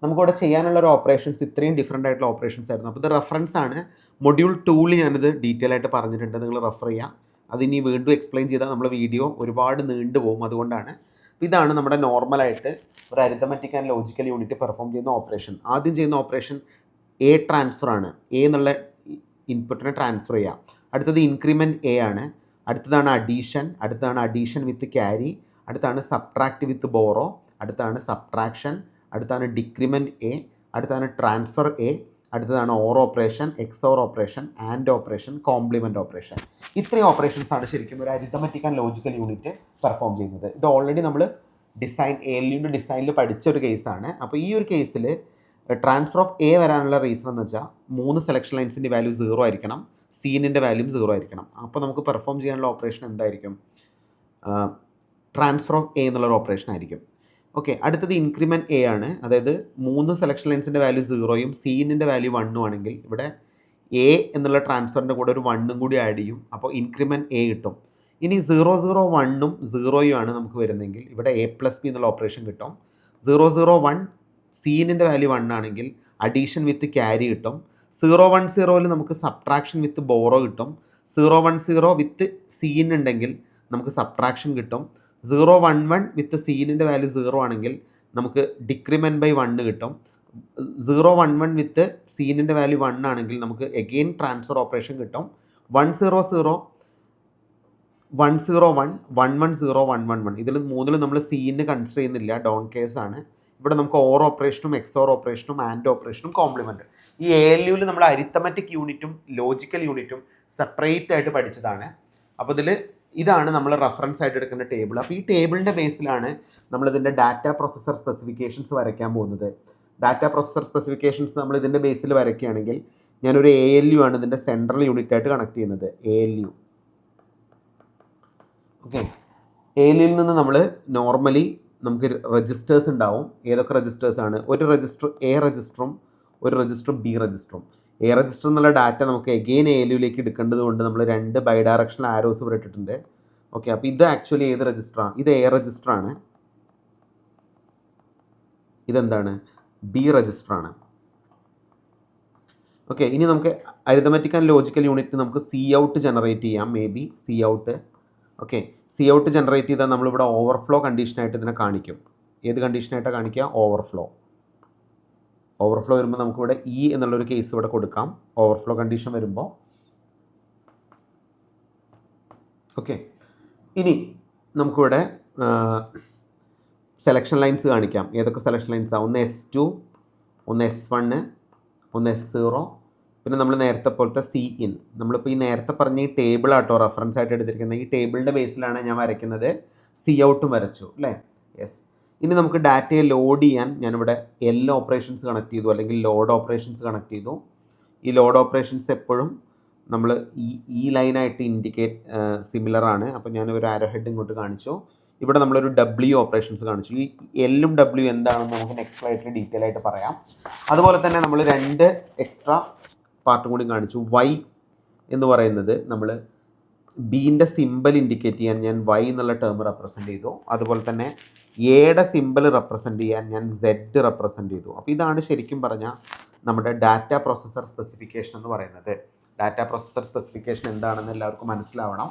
നമുക്കിവിടെ ചെയ്യാനുള്ള ഒരു ഓപ്പറേഷൻസ് ഇത്രയും ഡിഫറെൻ്റ് ആയിട്ടുള്ള ഓപ്പറേഷൻസ് ആയിരുന്നു. അപ്പോൾ ഇത് റെഫറൻസ് ആണ്. മൊഡ്യൂൾ 2ൽ ഞാനിത് ഡീറ്റെയിൽ ആയിട്ട് പറഞ്ഞിട്ടുണ്ട്, നിങ്ങൾ റെഫർ ചെയ്യുക. അതിനി വീണ്ടും എക്സ്പ്ലെയിൻ ചെയ്താൽ നമ്മളെ വീഡിയോ ഒരുപാട് നീണ്ടു പോകും. അതുകൊണ്ടാണ്. ഇതാണ് നമ്മുടെ നോർമലായിട്ട് ഒരു arithmetic and logical unit perform ചെയ്യുന്ന ഓപ്പറേഷൻ. ആദ്യം ചെയ്യുന്ന ഓപ്പറേഷൻ എ ട്രാൻസ്ഫർ ആണ്. എ എന്നുള്ള ഇൻപുട്ടിനെ ട്രാൻസ്ഫർ ചെയ്യാം. അടുത്തത് ഇൻക്രിമെൻറ്റ് എ ആണ്. അടുത്തതാണ് അഡീഷൻ. അടുത്തതാണ് അഡീഷൻ വിത്ത് ക്യാരി. അടുത്താണ് സബ്ട്രാക്ട് വിത്ത് ബോറോ. അടുത്താണ് സബ്ട്രാക്ഷൻ. അടുത്താണ് ഡിക്രിമെൻറ്റ് എ. അടുത്താണ് ട്രാൻസ്ഫർ എ. അടുത്തതാണ് or operation, XOR operation, and operation, compliment operation. ഇത്രയും ഓപ്പറേഷൻസ് ആണ് ശരിക്കും ഒരു arithmetic and logical unit perform ചെയ്യുന്നത്. ഇത് ഓൾറെഡി നമ്മൾ ALUൻ്റെ ഡിസൈനിൽ പഠിച്ച ഒരു കേസാണ്. അപ്പോൾ ഈ ഒരു കേസിൽ ട്രാൻസ്ഫർ ഓഫ് എ വരാനുള്ള റീസൺ എന്ന് വെച്ചാൽ 3 സെലക്ഷൻ ലൈൻസിൻ്റെ വാല്യൂ 0 ആയിരിക്കണം, സീനിൻ്റെ വാല്യൂം 0 ആയിരിക്കണം. അപ്പോൾ നമുക്ക് പെർഫോം ചെയ്യാനുള്ള ഓപ്പറേഷൻ എന്തായിരിക്കും? ട്രാൻസ്ഫർ ഓഫ് എ എന്നുള്ളൊരു ഓപ്പറേഷൻ ആയിരിക്കും. ഓക്കെ, അടുത്തത് ഇൻക്രിമെൻറ്റ് എ ആണ്. അതായത് 3 സെലക്ഷൻ ലൈൻസിൻ്റെ വാല്യൂ 0യും സീനിൻ്റെ വാല്യൂ 1ഉം ആണെങ്കിൽ ഇവിടെ എ എന്നുള്ള ട്രാൻസ്ഫറിൻ്റെ കൂടെ ഒരു 1ഉം കൂടി ആഡ് ചെയ്യും. അപ്പോൾ ഇൻക്രിമെൻറ്റ് എ കിട്ടും. ഇനി 0, 0, 1ഉം 0യും ആണ് നമുക്ക് വരുന്നതെങ്കിൽ ഇവിടെ A+B എന്നുള്ള ഓപ്പറേഷൻ കിട്ടും. 0, 0, 1 സീനിൻ്റെ വാല്യൂ 1 ആണെങ്കിൽ അഡീഷൻ വിത്ത് ക്യാരി കിട്ടും. 0, 1, 0ൽ നമുക്ക് സബ്ട്രാക്ഷൻ വിത്ത് ബോറോ കിട്ടും. 0, 1, 0 വിത്ത് സീൻ ഉണ്ടെങ്കിൽ നമുക്ക് സബ്ട്രാക്ഷൻ കിട്ടും. 0, 1, 1 വിത്ത് സീനിൻ്റെ വാല്യൂ 0 ആണെങ്കിൽ നമുക്ക് ഡിക്രിമെൻറ്റ് ബൈ 1 കിട്ടും. 0, 1, 1 വിത്ത് സീനിൻ്റെ വാല്യൂ 1 ആണെങ്കിൽ നമുക്ക് എഗെയിൻ ട്രാൻസ്ഫർ ഓപ്പറേഷൻ കിട്ടും. 1, 0, 0, 1, 0, 1, 1, 1, 0, 1, 1, 1. ഇതിൽ 3ലും നമ്മൾ സീനിന് കൺസിഡർ ചെയ്യുന്നില്ല, ഡൗൺ കേസ് ആണ്. ഇവിടെ നമുക്ക് ഓർ ഓപ്പറേഷനും എക്സോർ ഓപ്പറേഷനും ആൻഡ് ഓപ്പറേഷനും കോംപ്ലിമെൻറ്റ്. ഈ ALUവിൽ നമ്മൾ അരിത്തമെറ്റിക് യൂണിറ്റും ലോജിക്കൽ യൂണിറ്റും സെപ്പറേറ്റ് ആയിട്ട് പഠിച്ചതാണ്. അപ്പോൾ ഇതാണ് നമ്മൾ റെഫറൻസ് ആയിട്ട് എടുക്കുന്ന ടേബിൾ. അപ്പോൾ ഈ ടേബിളിൻ്റെ ബേസിലാണ് നമ്മളിതിൻ്റെ ഡാറ്റ പ്രൊസസ്സർ സ്പെസിഫിക്കേഷൻസ് വരയ്ക്കാൻ പോകുന്നത്. ഡാറ്റ പ്രൊസസ്സർ സ്പെസിഫിക്കേഷൻസ് നമ്മൾ ഇതിൻ്റെ ബേസിൽ വരയ്ക്കുകയാണെങ്കിൽ ഞാനൊരു ALU ആണ് ഇതിൻ്റെ സെൻട്രൽ യൂണിറ്റ് ആയിട്ട് കണക്ട് ചെയ്യുന്നത്. ALU. ഓക്കെ, ALUവിൽ നിന്ന് നമ്മൾ നോർമലി നമുക്ക് രജിസ്റ്റേഴ്സ് ഉണ്ടാവും. ഏതൊക്കെ രജിസ്റ്റേഴ്സാണ്? ഒരു രജിസ്റ്റർ A രജിസ്റ്ററും ഒരു രജിസ്റ്റർ B രജിസ്റ്ററും. A രജിസ്റ്റർ എന്നുള്ള ഡാറ്റ നമുക്ക് എഗെയിൻ ALUവിലേക്ക് എടുക്കേണ്ടത് കൊണ്ട് നമ്മൾ 2 ബൈ ഡയറക്ഷണൽ ആരോസ് ഇവിടെ ഇട്ടിട്ടുണ്ട്. ഓക്കെ, അപ്പോൾ ഇത് ആക്ച്വലി ഏത് രജിസ്റ്ററാണ്? ഇത് A രജിസ്റ്ററാണ്. ഇതെന്താണ്? B രജിസ്റ്ററാണ്. ഓക്കെ, ഇനി നമുക്ക് അരിത്തമെറ്റിക് ആൻഡ് ലോജിക്കൽ യൂണിറ്റ് നമുക്ക് Cout ജനറേറ്റ് ചെയ്യാം. May be Cout. Okay, Cout generate ചെയ്താൽ നമ്മളിവിടെ ഓവർഫ്ലോ കണ്ടീഷനായിട്ട് ഇതിനെ കാണിക്കും. ഏത് കണ്ടീഷനായിട്ടാണ് കാണിക്കുക? ഓവർഫ്ലോ വരുമ്പോൾ നമുക്കിവിടെ എന്നുള്ളൊരു കേസ് ഇവിടെ കൊടുക്കാം. ഓവർഫ്ലോ കണ്ടീഷൻ വരുമ്പോൾ. ഓക്കെ, ഇനി നമുക്കിവിടെ സെലക്ഷൻ ലൈൻസ് കാണിക്കാം. ഏതൊക്കെ സെലക്ഷൻ ലൈൻസാണ്? ഒന്ന് S2, ഒന്ന് S1, ഒന്ന് S0, പിന്നെ നമ്മൾ നേരത്തെ പോലത്തെ Cin. നമ്മളിപ്പോൾ ഈ നേരത്തെ പറഞ്ഞ ഈ ടേബിളാട്ടോ റെഫറൻസ് ആയിട്ട് എടുത്തിരിക്കുന്നത്. ഈ ടേബിളിൻ്റെ ബേസിലാണ് ഞാൻ വരയ്ക്കുന്നത്. Coutഉം വരച്ചു അല്ലേ? യെസ്. ഇനി നമുക്ക് ഡാറ്റയെ ലോഡ് ചെയ്യാൻ ഞാനിവിടെ L ഓപ്പറേഷൻസ് കണക്ട് ചെയ്തു, അല്ലെങ്കിൽ ലോഡ് ഓപ്പറേഷൻസ് കണക്ട് ചെയ്തു. ഈ ലോഡ് ഓപ്പറേഷൻസ് എപ്പോഴും നമ്മൾ ഈ ലൈനായിട്ട് ഇൻഡിക്കേറ്റ് സിമിലർ ആണ്. അപ്പോൾ ഞാനൊരു ആരോ ഹെഡ് ഇങ്ങോട്ട് കാണിച്ചു. ഇവിടെ നമ്മളൊരു W ഓപ്പറേഷൻസ് കാണിച്ചു. ഈ L ഉം W എന്താണെന്ന് നമുക്ക് നെക്സ്റ്റ് സ്ലൈഡിൽ ഡീറ്റെയിൽ ആയിട്ട് പറയാം. അതുപോലെ തന്നെ നമ്മൾ 2 എക്സ്ട്രാ പാർട്ടും കൂടി കാണിച്ചു. Y എന്ന് പറയുന്നത് നമ്മൾ ബീൻ്റെ സിമ്പിൾ ഇൻഡിക്കേറ്റ് ചെയ്യാൻ ഞാൻ Y എന്നുള്ള ടേം റെപ്രസെൻറ്റ് ചെയ്തു. അതുപോലെ തന്നെ എയുടെ സിമ്പിൾ റെപ്രസെൻറ്റ് ചെയ്യാൻ ഞാൻ Z റെപ്രസെൻറ്റ് ചെയ്തു. അപ്പോൾ ഇതാണ് ശരിക്കും പറഞ്ഞാൽ നമ്മുടെ ഡാറ്റ പ്രൊസസ്സർ സ്പെസിഫിക്കേഷൻ എന്ന് പറയുന്നത്. ഡാറ്റ പ്രൊസസ്സർ സ്പെസിഫിക്കേഷൻ എന്താണെന്ന് എല്ലാവർക്കും മനസ്സിലാവണം.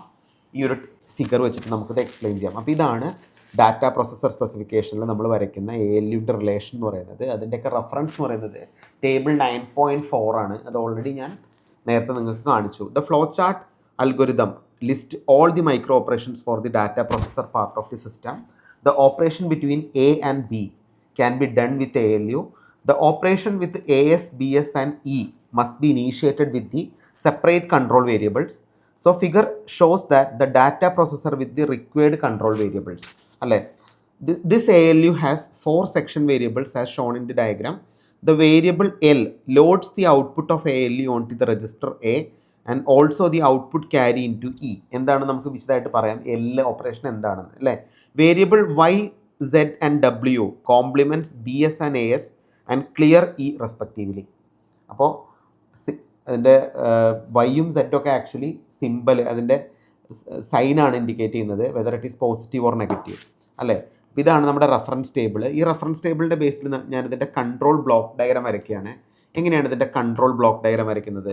ഈ ഒരു ഫിഗർ വെച്ചിട്ട് നമുക്കിത് എക്സ്പ്ലെയിൻ ചെയ്യാം. അപ്പോൾ ഇതാണ് ഡാറ്റ പ്രൊസസ്സർ സ്പെസിഫിക്കേഷനിൽ നമ്മൾ വരയ്ക്കുന്ന ALUൻ്റെ റിലേഷൻ എന്ന് പറയുന്നത്. അതിൻ്റെയൊക്കെ റെഫറൻസ് എന്ന് പറയുന്നത് ടേബിൾ 9.4 ആണ്. അത് ഓൾറെഡി ഞാൻ നേരത്തെ നിങ്ങൾക്ക് കാണിച്ചു. The flow chart algorithm list all the micro operations for the data processor part of the system. The operation between A and B can be done with ALU. The operation with AS, BS and E must be initiated with the separate control variables. So figure shows that the data processor with the required control variables. This ALU has 4 section variables as shown in the diagram. The variable L loads the output of ALU onto the register A and also the output carry into E. എന്താണ് നമുക്ക് വിശദമായിട്ട് പറയാം L operation എന്താണെന്ന് അല്ലേ? Variable Y, Z and W compliments BS and AS and clear E respectively. അപ്പോൾ അതിൻ്റെ വൈയും സെറ്റും ഒക്കെ ആക്ച്വലി സിമ്പിൾ, അതിൻ്റെ സൈനാണ് ഇൻഡിക്കേറ്റ് ചെയ്യുന്നത്, whether it is positive or negative അല്ലേ? അപ്പോൾ ഇതാണ് നമ്മുടെ റെഫറൻസ് ടേബിൾ. ഈ റെഫറൻസ് ടേബിളിൻ്റെ ബേസിൽ ഞാനിതിൻ്റെ കൺട്രോൾ ബ്ലോക്ക് ഡയഗ്രാം വരയ്ക്കുകയാണ്. എങ്ങനെയാണ് ഇതിൻ്റെ കൺട്രോൾ ബ്ലോക്ക് ഡയഗ്രാം വരയ്ക്കുന്നത്?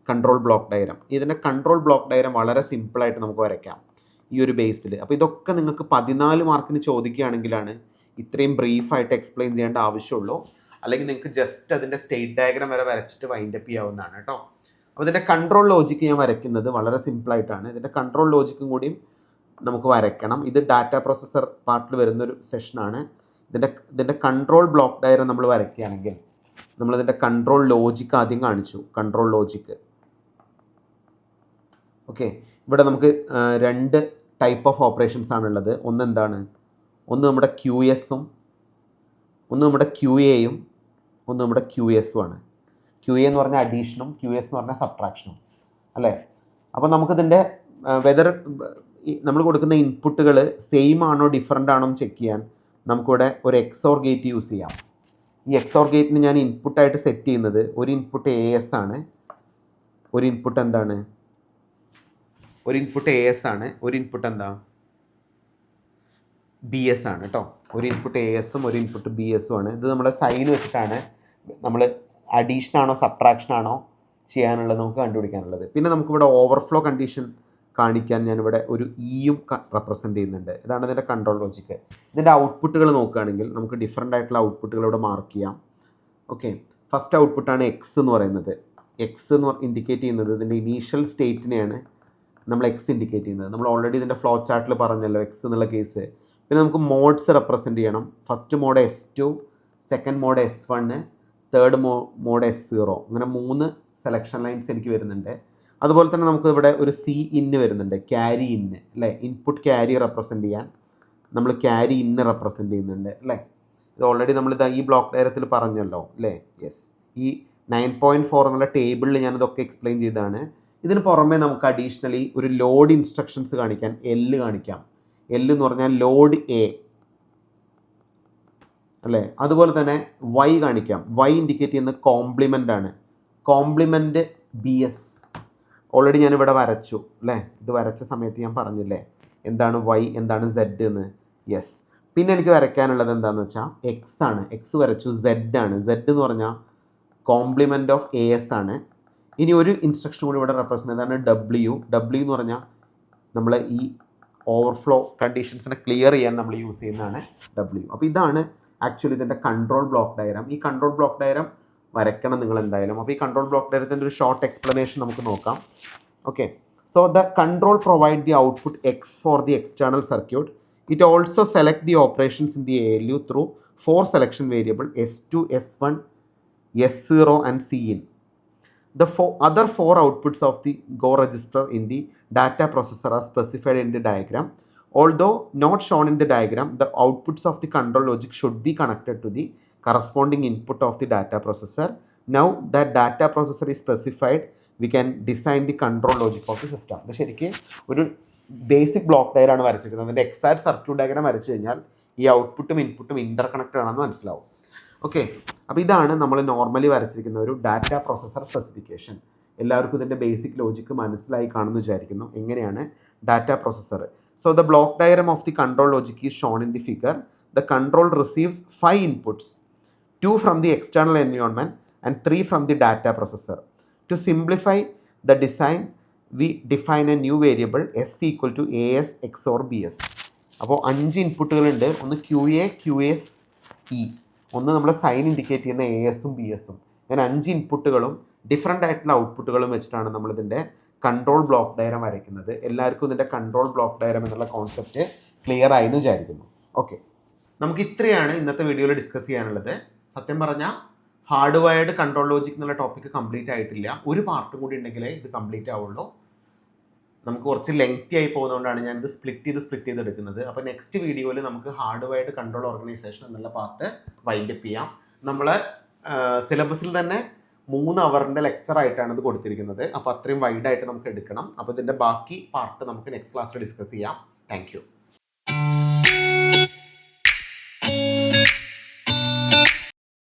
Control block diagram. ഇതിൻ്റെ കൺട്രോൾ ബ്ലോക്ക് ഡയഗ്രാം വളരെ സിമ്പിളായിട്ട് നമുക്ക് വരയ്ക്കാം ഈ ഒരു ബേസിൽ. അപ്പോൾ ഇതൊക്കെ നിങ്ങൾക്ക് 14 മാർക്കിന് ചോദിക്കുകയാണെങ്കിലാണ് ഇത്രയും ബ്രീഫായിട്ട് എക്സ്പ്ലെയിൻ ചെയ്യേണ്ട ആവശ്യമുള്ളൂ. അല്ലെങ്കിൽ നിങ്ങൾക്ക് ജസ്റ്റ് അതിൻ്റെ സ്റ്റേറ്റ് ഡയഗ്രാം വരെ വരച്ചിട്ട് വൈൻഡപ്പ് ചെയ്യാവുന്നതാണ് കേട്ടോ. അപ്പോൾ ഇതിൻ്റെ കൺട്രോൾ ലോജിക്ക് ഞാൻ വരയ്ക്കുന്നത് വളരെ സിമ്പിളായിട്ടാണ്. ഇതിൻ്റെ കൺട്രോൾ ലോജിക്കും കൂടിയും നമുക്ക് വരയ്ക്കണം. ഇത് ഡാറ്റ പ്രോസസ്സർ പാർട്ടിൽ വരുന്നൊരു സെഷനാണ്. ഇതിൻ്റെ കൺട്രോൾ ബ്ലോക്ക് ഡയഗ്രാം നമ്മൾ വരയ്ക്കുകയാണെങ്കിൽ നമ്മളിതിൻ്റെ കൺട്രോൾ ലോജിക്ക് ആദ്യം കാണിച്ചു. Control logic okay. ഇവിടെ നമുക്ക് 2 ടൈപ്പ് ഓഫ് ഓപ്പറേഷൻസ് ആണുള്ളത്. ഒന്ന് എന്താണ്? ഒന്ന് നമ്മുടെ QSഉം ഒന്ന് നമ്മുടെ QAയും ഒന്ന് നമ്മുടെ QSഉം ആണ്. QA എന്ന് പറഞ്ഞാൽ അഡീഷനും QS എന്ന് പറഞ്ഞാൽ സബ്ട്രാക്ഷനും അല്ലേ. അപ്പോൾ നമുക്കിതിൻ്റെ വെദർ നമ്മൾ കൊടുക്കുന്ന ഇൻപുട്ടുകൾ സെയിം ആണോ ഡിഫറൻ്റ് ആണോ എന്ന് ചെക്ക് ചെയ്യാൻ നമുക്കിവിടെ ഒരു XOR ഗേറ്റ് യൂസ് ചെയ്യാം. ഈ XOR ഗേറ്റിന് ഞാൻ ഇൻപുട്ടായിട്ട് സെറ്റ് ചെയ്യുന്നത് ഒരു ഇൻപുട്ട് AS ആണ്, ഒരു ഇൻപുട്ട് എന്താണ്? ഒരു ഇൻപുട്ട് AS ആണ്, ഒരു ഇൻപുട്ട് എന്താ? BS ആണ് കേട്ടോ. ഒരു ഇൻപുട്ട് ASഉം ഒരു ഇൻപുട്ട് BSഉം ആണ്. ഇത് നമ്മുടെ സൈൻ വെച്ചിട്ടാണ് നമ്മൾ അഡീഷൻ ആണോ സബ്ട്രാക്ഷൻ ആണോ ചെയ്യാനുള്ളത് നമുക്ക് കണ്ടുപിടിക്കാനുള്ളത്. പിന്നെ നമുക്കിവിടെ ഓവർഫ്ലോ കണ്ടീഷൻ കാണിക്കാൻ ഞാനിവിടെ ഒരു ഇയും റെപ്രസെൻറ്റ് ചെയ്യുന്നുണ്ട്. ഇതാണ് ഇതിൻ്റെ കൺട്രോൾ ലോജിക്ക്. ഇതിൻ്റെ ഔട്ട്പുട്ടുകൾ നോക്കുകയാണെങ്കിൽ നമുക്ക് ഡിഫറൻ്റ് ആയിട്ടുള്ള ഔട്ട്പുട്ടുകൾ ഇവിടെ മാർക്ക് ചെയ്യാം. ഓക്കെ, ഫസ്റ്റ് ഔട്ട്പുട്ടാണ് എക്സ് എന്ന് പറയുന്നത്. എക്സ് എന്ന് ഇൻഡിക്കേറ്റ് ചെയ്യുന്നത് ഇതിൻ്റെ ഇനീഷ്യൽ സ്റ്റേറ്റിനെയാണ് നമ്മൾ എക്സ് ഇൻഡിക്കേറ്റ് ചെയ്യുന്നത്. നമ്മൾ ഓൾറെഡി ഇതിൻ്റെ ഫ്ലോ ചാർട്ടിൽ പറഞ്ഞല്ലോ എക്സ് എന്നുള്ള കേസ്. പിന്നെ നമുക്ക് മോഡ്സ് റെപ്രസെൻറ്റ് ചെയ്യണം. First mode S2, second mode S1, third mode S0. അങ്ങനെ 3 സെലക്ഷൻ ലൈൻസ് എനിക്ക് വരുന്നുണ്ട്. അതുപോലെ തന്നെ നമുക്ക് ഇവിടെ ഒരു C ഇന്ന് വരുന്നുണ്ട്, ക്യാരി ഇന്ന് അല്ലേ. ഇൻപുട്ട് ക്യാരി റെപ്രസെൻറ്റ് ചെയ്യാൻ നമ്മൾ ക്യാരി ഇന്ന് റെപ്രസെൻറ്റ് ചെയ്യുന്നുണ്ട് അല്ലേ. ഇത് ഓൾറെഡി നമ്മളിത് ഈ ബ്ലോക്ക് ഡയഗ്രത്തിൽ പറഞ്ഞല്ലോ അല്ലേ. യെസ്, ഈ 9.4 എന്നുള്ള ടേബിളിൽ ഞാനിതൊക്കെ എക്സ്പ്ലെയിൻ ചെയ്തതാണ്. ഇതിന് പുറമെ നമുക്ക് അഡീഷണലി ഒരു ലോഡ് ഇൻസ്ട്രക്ഷൻസ് കാണിക്കാൻ L കാണിക്കാം. L എന്ന് പറഞ്ഞാൽ ലോഡ് A അല്ലേ. അതുപോലെ തന്നെ Y കാണിക്കാം. Y ഇൻഡിക്കേറ്റ് ചെയ്യുന്ന കോംപ്ലിമെൻ്റ് ആണ്. കോംപ്ലിമെൻ്റ് BS ഓൾറെഡി ഞാനിവിടെ വരച്ചു അല്ലേ. ഇത് വരച്ച സമയത്ത് ഞാൻ പറഞ്ഞില്ലേ എന്താണ് Y എന്താണ് Z എന്ന്. യെസ്, പിന്നെ എനിക്ക് വരയ്ക്കാനുള്ളത് എന്താണെന്ന് വെച്ചാൽ X ആണ്. X വരച്ചു. Z ആണ്. Z എന്ന് പറഞ്ഞാൽ കോംപ്ലിമെൻ്റ് ഓഫ് AS ആണ്. ഇനി ഒരു ഇൻസ്ട്രക്ഷൻ കൂടി ഇവിടെ റെപ്രസെൻ്റ് ചെയ്താണ് W. W എന്ന് പറഞ്ഞാൽ നമ്മൾ ഈ ഓവർഫ്ലോ കണ്ടീഷൻസിനെ ക്ലിയർ ചെയ്യാൻ നമ്മൾ യൂസ് ചെയ്യുന്നതാണ് W. അപ്പോൾ ഇതാണ് ആക്ച്വലി ഇതിൻ്റെ കൺട്രോൾ ബ്ലോക്ക് ഡയഗ്രാം. ഈ കൺട്രോൾ ബ്ലോക്ക് ഡയഗ്രാം വരയ്ക്കണം നിങ്ങൾ എന്തായാലും. അപ്പോൾ ഈ കൺട്രോൾ ബ്ലോക്ക് ഡയഗ്രത്തിൻ്റെ ഒരു ഷോർട്ട് എക്സ്പ്ലനേഷൻ നമുക്ക് നോക്കാം. Okay, so the control provide the output X for the external circuit. It also select the operations in the ALU through 4 selection variable S2, S1, S0 and Cin. The other 4 outputs of the Go register in the data processor are specified in the diagram. Although not shown in the diagram, the outputs of the control logic should be connected to the corresponding input of the data processor. Now that data processor is specified, we can design the control logic of the system. ഇത് ശരിക്കും ഒരു basic block ഡയഗ്രാമാണ് വരച്ചിരിക്കുന്നത്. അതിൻ്റെ exact circuit diagram വരച്ചു കഴിഞ്ഞാൽ ഈ ഔട്ട്പുട്ടും ഇൻപുട്ടും ഇൻ്റർ connected ആണെന്ന് മനസ്സിലാവും. ഓക്കെ, അപ്പോൾ ഇതാണ് നമ്മൾ നോർമലി വരച്ചിരിക്കുന്ന ഒരു ഡാറ്റ പ്രോസസ്സർ സ്പെസിഫിക്കേഷൻ. എല്ലാവർക്കും ഇതിൻ്റെ ബേസിക് ലോജിക്ക് മനസ്സിലായി കാണുമെന്ന് വിചാരിക്കുന്നു എങ്ങനെയാണ് data processor. So the block diagram of the control logic is shown in the figure. The control receives 5 inputs, 2 from the external environment and 3 from the data processor. To simplify the design we define a new variable S equal to AS XOR BS. അപ്പോൾ 5 ഇൻപുട്ടുകളുണ്ട്. ഒന്ന് QA, QS, E. ഒന്ന് നമ്മൾ sign indicate ചെയ്യുന്ന ASഉം BSഉം. അങ്ങനെ 5 ഇൻപുട്ടുകളും different ആയിട്ടുള്ള ഔട്ട്പുട്ടുകളും വെച്ചിട്ടാണ് നമ്മളിതിൻ്റെ കൺട്രോൾ ബ്ലോക്ക് ഡയഗ്രാം വരയ്ക്കുന്നത്. എല്ലാവർക്കും ഇതിൻ്റെ കൺട്രോൾ ബ്ലോക്ക് ഡയഗ്രാം എന്നുള്ള കോൺസെപ്റ്റ് ക്ലിയർ ആയി എന്ന് വിചാരിക്കുന്നു. ഓക്കെ, നമുക്ക് ഇത്രയാണ് ഇന്നത്തെ വീഡിയോയിൽ ഡിസ്കസ് ചെയ്യാനുള്ളത്. സത്യം പറഞ്ഞാൽ ഹാർഡ് വയർഡ് കൺട്രോൾ ലോജിക് എന്നുള്ള ടോപ്പിക്ക് കംപ്ലീറ്റ് ആയിട്ടില്ല. ഒരു പാർട്ടും കൂടി ഉണ്ടെങ്കിലേ ഇത് കംപ്ലീറ്റ് ആവുള്ളൂ. നമുക്ക് കുറച്ച് ലെങ്തി ആയി പോകുന്നതുകൊണ്ടാണ് ഞാനിത് സ്പ്ലിറ്റ് ചെയ്ത് എടുക്കുന്നത്. അപ്പോൾ നെക്സ്റ്റ് വീഡിയോയിൽ നമുക്ക് ഹാർഡ് വയർഡ് കൺട്രോൾ ഓർഗനൈസേഷൻ എന്നുള്ള പാർട്ട് വൈൻഡപ്പ് ചെയ്യാം. നമ്മൾ സിലബസിൽ തന്നെ 3 അവറിൻ്റെ ലെക്ചറായിട്ടാണ് ഇത് കൊടുത്തിരിക്കുന്നത്. അപ്പോൾ അത്രയും വൈഡായിട്ട് നമുക്ക് എടുക്കണം. അപ്പോൾ ഇതിൻ്റെ ബാക്കി പാർട്ട് നമുക്ക് നെക്സ്റ്റ് ക്ലാസ്സിൽ ഡിസ്കസ് ചെയ്യാം. Thank you.